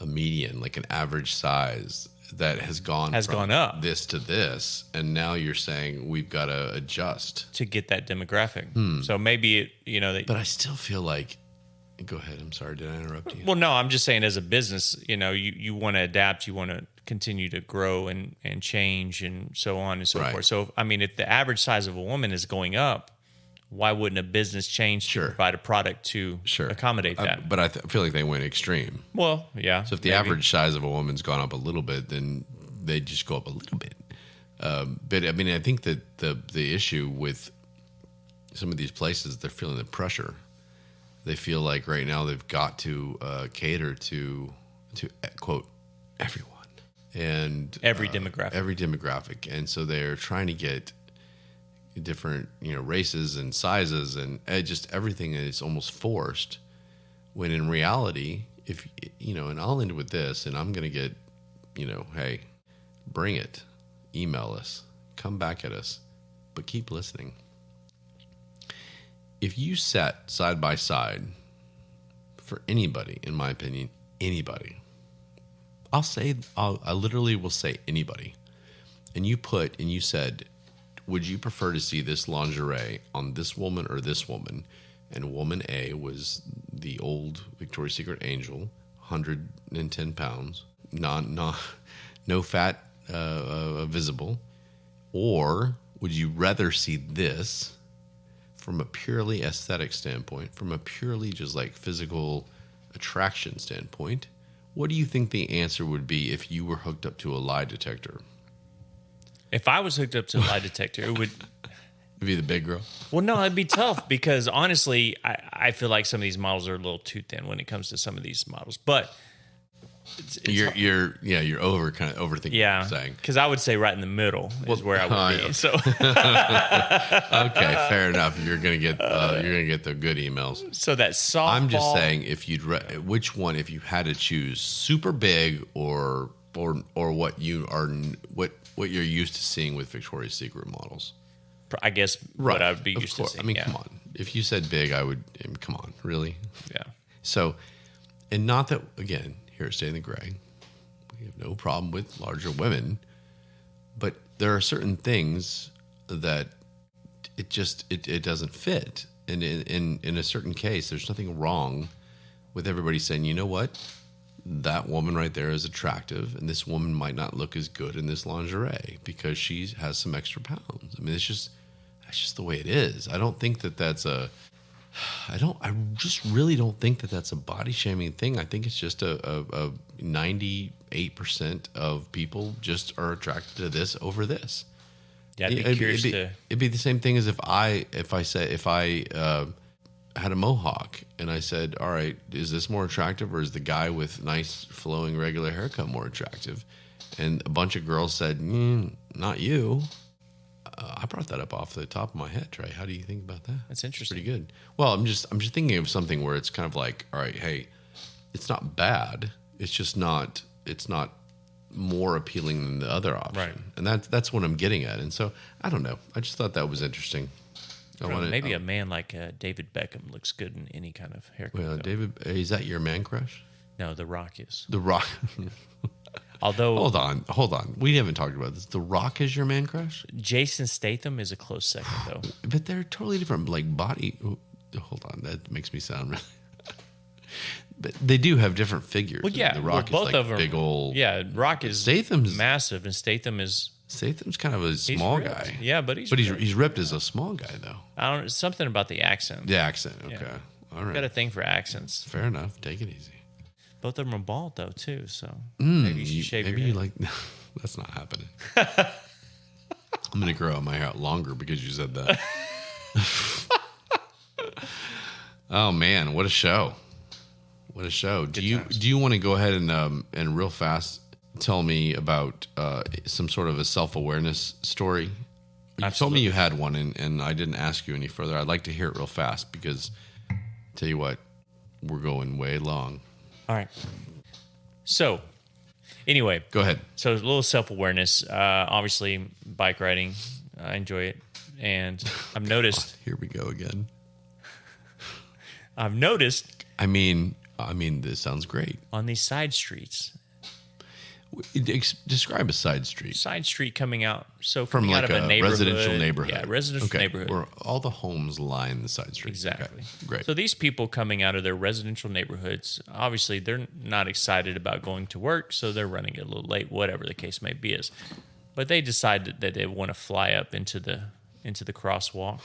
median, like an average size that has gone up this to this, and now you're saying we've got to adjust to get that demographic. So maybe but I still feel like. Go ahead. I'm sorry. Did I interrupt you? Well, no. I'm just saying, as a business, you want to adapt. You want to continue to grow and change and so on and so forth. So, I mean, if the average size of a woman is going up, why wouldn't a business change to provide a product to accommodate that? But I feel like they went extreme. Well, yeah. So if the average size of a woman's gone up a little bit, then they just go up a little bit. But I mean, I think that the issue with some of these places, they're feeling the pressure. They feel like right now they've got to cater to quote everyone and every demographic, and so they're trying to get different races and sizes and just everything is almost forced. When in reality, if and I'll end with this, and I'm going to get hey, bring it, email us, come back at us, but keep listening. If you sat side by side for anybody, in my opinion, anybody, I literally will say anybody, and you said, would you prefer to see this lingerie on this woman or this woman? And woman A was the old Victoria's Secret Angel, 110 pounds, no fat visible, or would you rather see this? From a purely aesthetic standpoint, from a purely just like physical attraction standpoint, what do you think the answer would be if you were hooked up to a lie detector? If I was hooked up to a lie detector, it would be the big girl. Well, no, it'd be tough because honestly, I feel like some of these models are a little too thin when it comes to some of these models. But you're overthinking. Yeah, because I would say right in the middle is where I would be. So okay, fair enough. You're gonna get the good emails. So that softball. I'm just saying, if which one, if you had to choose, super big or what you're used to seeing with Victoria's Secret models. I guess what I would be used to seeing. I mean, come on. If you said big, I would. Come on, really? Yeah. So, and not that again. Here, stay in the gray. We have no problem with larger women, but there are certain things that it doesn't fit. And in a certain case, there's nothing wrong with everybody saying, you know what, that woman right there is attractive, and this woman might not look as good in this lingerie because she has some extra pounds. I mean, that's just the way it is. I don't think that that's a. I just really don't think that that's a body shaming thing. I think it's just a 98% of people just are attracted to this over this. Yeah, I'd be curious it'd be the same thing as if I had a mohawk and I said, all right, is this more attractive or is the guy with nice flowing regular haircut more attractive? And a bunch of girls said, not you. I brought that up off the top of my head, Trey. How do you think about that? That's interesting. Pretty good. Well, I'm just thinking of something where it's kind of like, all right, hey, it's not bad. It's just not. It's not more appealing than the other option, right? And that's what I'm getting at. And so I don't know. I just thought that was interesting. Maybe a man like David Beckham looks good in any kind of haircut. Well, David, is that your man crush? No, The Rock is. The Rock. Although, hold on. We haven't talked about this. The Rock is your man crush? Jason Statham is a close second, though. But they're totally different, like body. Hold on, that makes me sound really. But they do have different figures. Well, yeah, the Rock both is like of them, big old. Yeah, Rock is Statham's massive, and Statham's kind of a small guy. Yeah, but he's ripped as a small guy though. I don't. Something about the accent. The accent. Okay, Yeah. all right. Got a thing for accents. Fair enough. Take it easy. Both of them are bald though too, so maybe you should shave your head. Like that's not happening. I'm gonna grow my hair out longer because you said that. Oh man, what a show! What a show! Do you want to go ahead and real fast tell me about some sort of a self-awareness story? You told me you had one, and I didn't ask you any further. I'd like to hear it real fast because, tell you what, we're going way long. All right. So, anyway. Go ahead. So, a little self-awareness. Obviously, bike riding. I enjoy it. And I've noticed... Here we go again. I've noticed... I mean, this sounds great. On these side streets... Describe a side street. Side street coming out. So from like out of a neighborhood, residential neighborhood. Yeah, residential neighborhood. Where all the homes line the side street. Exactly. Okay, great. So these people coming out of their residential neighborhoods, obviously they're not excited about going to work, so they're running a little late, whatever the case may be is. But they decide that they want to fly up into the crosswalk.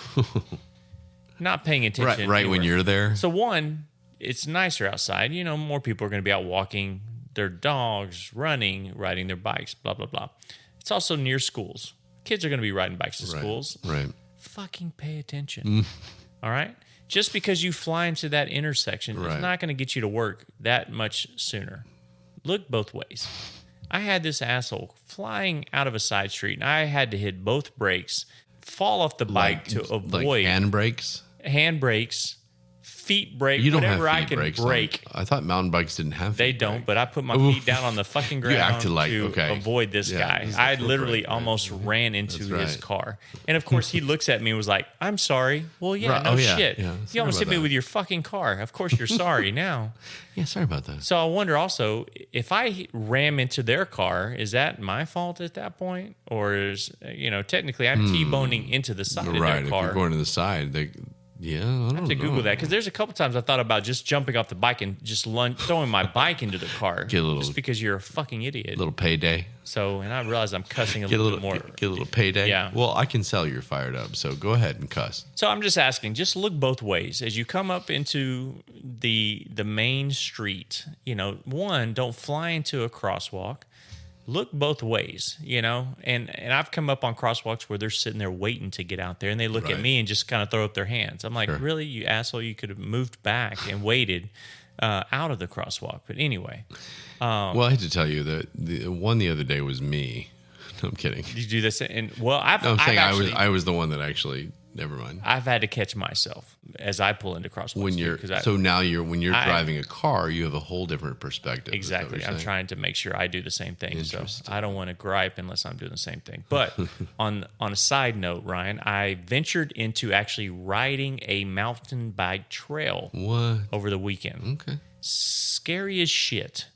Not paying attention. Right when you're there. So one, it's nicer outside. You know, more people are going to be out walking their dogs, running, riding their bikes, blah, blah, blah. It's also near schools. Kids are going to be riding bikes to schools. Right. Fucking pay attention. All right? Just because you fly into that intersection is not going to get you to work that much sooner. Look both ways. I had this asshole flying out of a side street, and I had to hit both brakes, fall off the bike to avoid... Like hand brakes? Feet brake, you don't whatever have feet I can brakes brake. I thought mountain bikes didn't have feet They don't, brake. but I put my feet down on the fucking ground to avoid this guy. I literally almost ran into his car. And of course, he looks at me and was like, I'm sorry. Well, yeah, shit. Yeah, you almost hit me with your fucking car. Of course, you're sorry now. Yeah, sorry about that. So I wonder also, if I ram into their car, is that my fault at that point? Or is, technically I'm T-boning into the side of their car. If you're going to the side, I have to Google that because there's a couple times I thought about just jumping off the bike and just throwing my bike into the car just because you're a fucking idiot. A little payday. So, and I realize I'm cussing a little bit more. Get a little payday. Yeah. Well, I can sell you're fired up, so go ahead and cuss. So I'm just asking, just look both ways as you come up into the main street. One, don't fly into a crosswalk. Look both ways, and I've come up on crosswalks where they're sitting there waiting to get out there, and they look at me and just kind of throw up their hands. I'm like, really, you asshole? You could have moved back and waited out of the crosswalk. But anyway. Well, I hate to tell you that the one the other day was me. No, I'm kidding. Did you do this? And I was the one that actually. Never mind. I've had to catch myself as I pull into crosswalks. When you're driving a car, you have a whole different perspective. Exactly. I'm trying to make sure I do the same thing. So I don't want to gripe unless I'm doing the same thing. But on a side note, Ryan, I ventured into actually riding a mountain bike trail over the weekend. Okay. Scary as shit.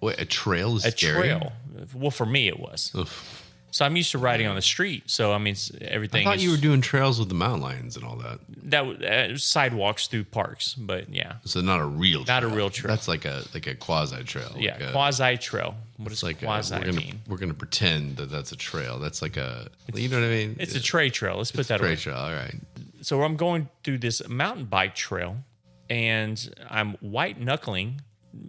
Wait, a trail is scary? A trail. Well, for me it was. Oof. So I'm used to riding on the street. So I mean, I everything. thought you were doing trails with the mountain lions and all that. that was sidewalks through parks, but yeah, So not a real trail. not a real trail. That's like a quasi trail. Yeah, like quasi trail. What does like quasi mean? we're gonna pretend that that's a trail. That's like a, you know what I mean? It's a Trey trail. Let's put that Trey away. trail. All right. So I'm going through this mountain bike trail, and I'm white knuckling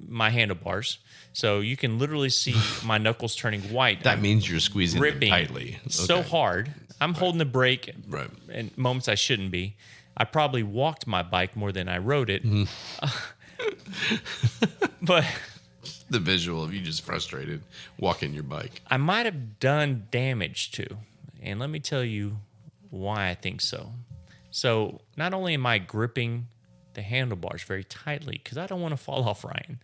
my handlebars. So you can literally see my knuckles turning white. That I'm means you're squeezing them gripping tightly. so Okay. hard. I'm holding the brake Right. in moments I shouldn't be. I probably walked my bike more than I rode it. But The visual of you just frustrated walking your bike. I might have done damage too. And let me tell you why I think so. So not only am I gripping the handlebars very tightly, because I don't want to fall off, Ryan.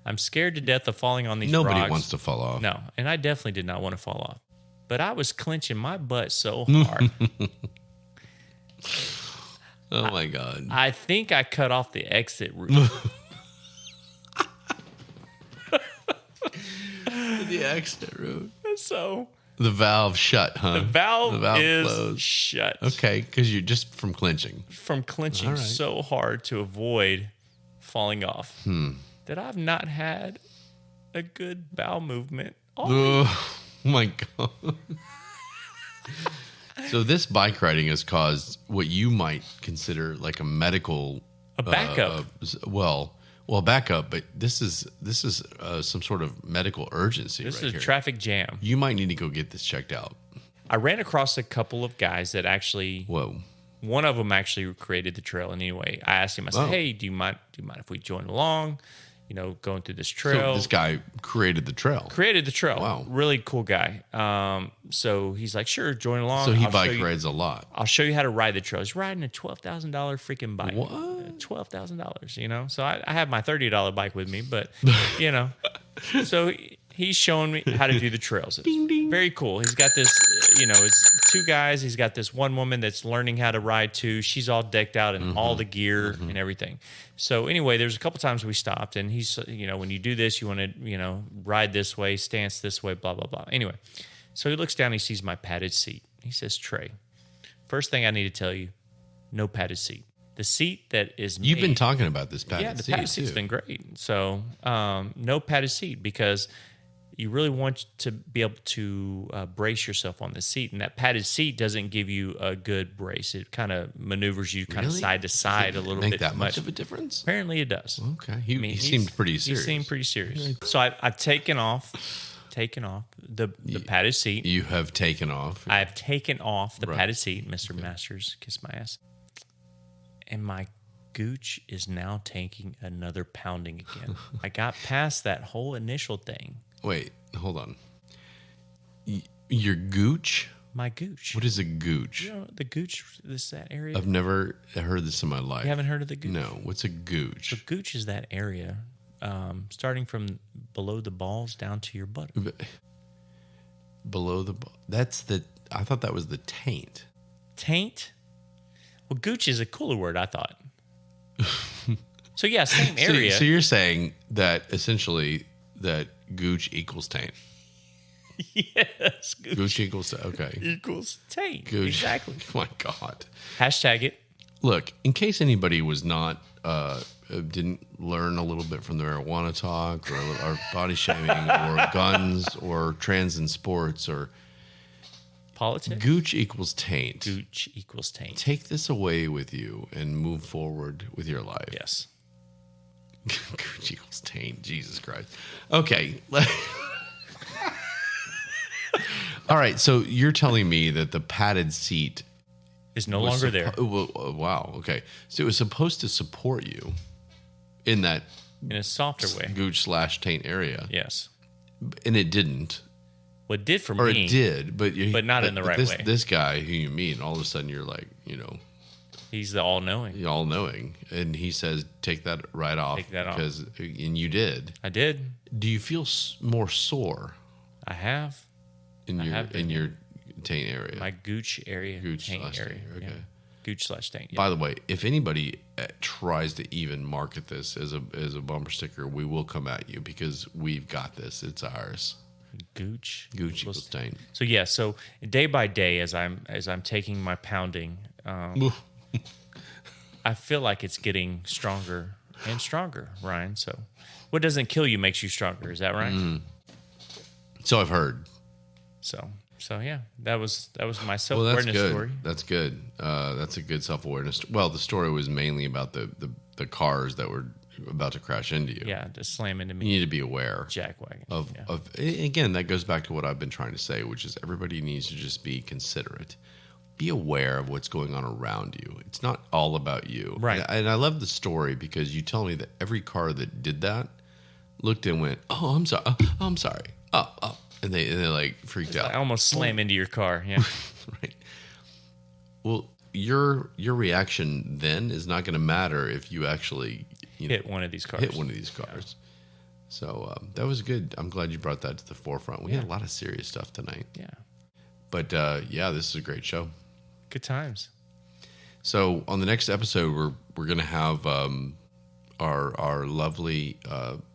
I'm scared to death of falling on these Nobody rocks. wants to fall off. No, and I definitely did not want to fall off. But I was clenching my butt so hard. Oh my God. I think I cut off the exit route. The exit route. So The valve shut, huh? the valve is closed. shut Okay, because you're just from clenching. from clenching All right. so hard to avoid falling off that I've not had a good bowel movement. Oh my God. So this bike riding has caused what you might consider like a medical backup. Backup, but this is some sort of medical urgency This right is here. a traffic jam. You might need to go get this checked out. I ran across a couple of guys that actually, Whoa. one of them actually created the trail. And anyway, I asked him, I said, Oh. "Hey, do you mind if we join along? You know, going through this So trail." this guy created the trail. Created the trail. Wow. Really cool guy. So he's like, "Sure, join along." So he I'll show bike you- rides a lot. I'll show you how to ride the trail. He's riding a $12,000 freaking bike. What? $12,000, you know? So I have my $30 bike with me, but, you know. So he's showing me how to do the trails. It's very cool. He's got this, it's two guys. He's got this one woman that's learning how to ride too. She's all decked out in all the gear and everything. So anyway, there's a couple times we stopped, and he's, when you do this, you want to, ride this way, stance this way, blah, blah, blah. Anyway, so he looks down, he sees my padded seat. He says, "Trey, first thing I need to tell you, no padded seat. The seat that is You've been made- talking about this padded yeah, the seat, padded seat's too. been great. So no padded seat, because you really want to be able to brace yourself on the seat, and that padded seat doesn't give you a good brace. It kind of maneuvers you kind of Really? side to side a little Make bit that too much of a difference? Apparently, it does. Okay. He He's- seemed pretty He serious. seemed pretty serious. So I've taken off the padded seat. You have taken off. I've taken off the Right. padded seat, Mr. Masters, kiss my ass. And my gooch is now taking another pounding again. I got past that whole initial thing. Wait, hold on. Your gooch? My gooch. What is a gooch? You know, the gooch is that area. I've never heard this in my life. You haven't heard of the gooch? No. What's a gooch? The gooch is that area, starting below the balls down to your butt. Below the... That's the... I thought that was the taint. Taint? Well, gooch is a cooler word, I thought. So yeah, same area. So you're saying that essentially that gooch equals taint. Yes, Gooch equals... Okay. equals taint. Gooch. Exactly. Oh my God. Hashtag it. Look, in case anybody was not... didn't learn a little bit from the marijuana talk or body shaming or guns or trans in sports or... Politics. Gooch equals taint. Gooch equals taint. Take this away with you and move forward with your life. Yes. Gooch equals taint. Jesus Christ. Okay. All right. So you're telling me that the padded seat Is no was longer there Wow. Okay. So it was supposed to support you in that in a softer way. gooch / taint area, Yes. and it didn't, What it did for or me, it did, but not in the right way. This guy who you meet, and all of a sudden you're like, he's the all-knowing. you're all knowing, and he says, "Take that right off." Take that off. And you did. I did. Do you feel more sore I have in your taint area? my gooch area, Gooch taint / area. taint, okay. Yeah. Gooch / taint. Yeah. By the way, if anybody tries to even market this as a bumper sticker, we will come at you because we've got this. It's ours. Gooch. Gooch equals taint. So yeah, so day by day, as I'm taking my pounding, I feel like it's getting stronger and stronger, Ryan. So, what doesn't kill you makes you stronger. Is that right? So I've heard. So yeah, that was my self Well, that's awareness good. story. That's good. That's a good self awareness. Well, the story was mainly about the cars that were about to crash into you. Yeah, to slam into You me, need to be aware jackwagon. of again, that goes back to what I've been trying to say, which is everybody needs to just be considerate. Be aware of what's going on around you. It's not all about you. Right. And I love the story because you tell me that every car that did that looked and went, "Oh, I'm sorry. Oh, I'm sorry. Oh." And they like freaked out. I almost slam into your car. Yeah. Right. Well, your reaction then is not going to matter if you actually Hit one of these cars. Hit one of these cars. Yeah. So that was good. I'm glad you brought that to the forefront. We had a lot of serious stuff tonight. Yeah. But this is a great show. Good times. So on the next episode, we're going to have our lovely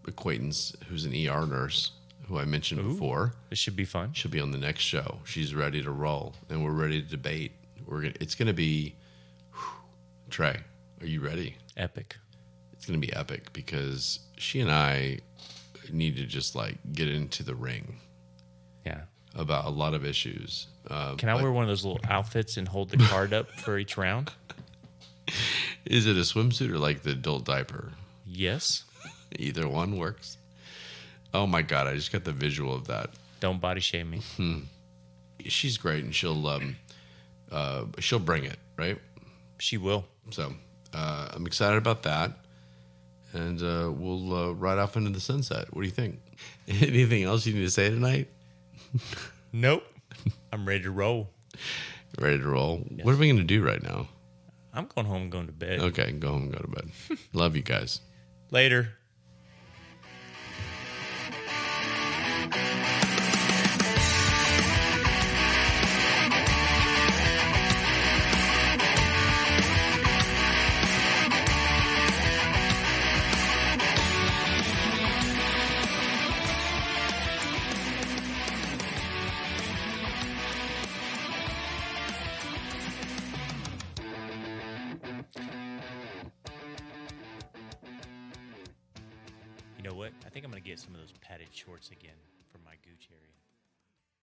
acquaintance who's an ER nurse who I mentioned before. This should be fun. She'll be on the next show. She's ready to roll, and we're ready to debate. It's going to be, Trey, are you ready? Epic. It's going to be epic because she and I need to just like get into the ring. Yeah. About a lot of issues. Can I wear one of those little outfits and hold the card up for each round? Is it a swimsuit or like the adult diaper? Yes. Either one works. Oh my God, I just got the visual of that. Don't body shame me. She's great, and she'll bring it, right? She will. So I'm excited about that, and we'll ride off into the sunset. What do you think? Anything else you need to say tonight? Nope. I'm ready to roll. Ready to roll? Yes. What are we going to do right now? I'm going home and going to bed. Okay, go home and go to bed. Love you guys. Later. You know what? I think I'm going to get some of those padded shorts again for my Gooch area.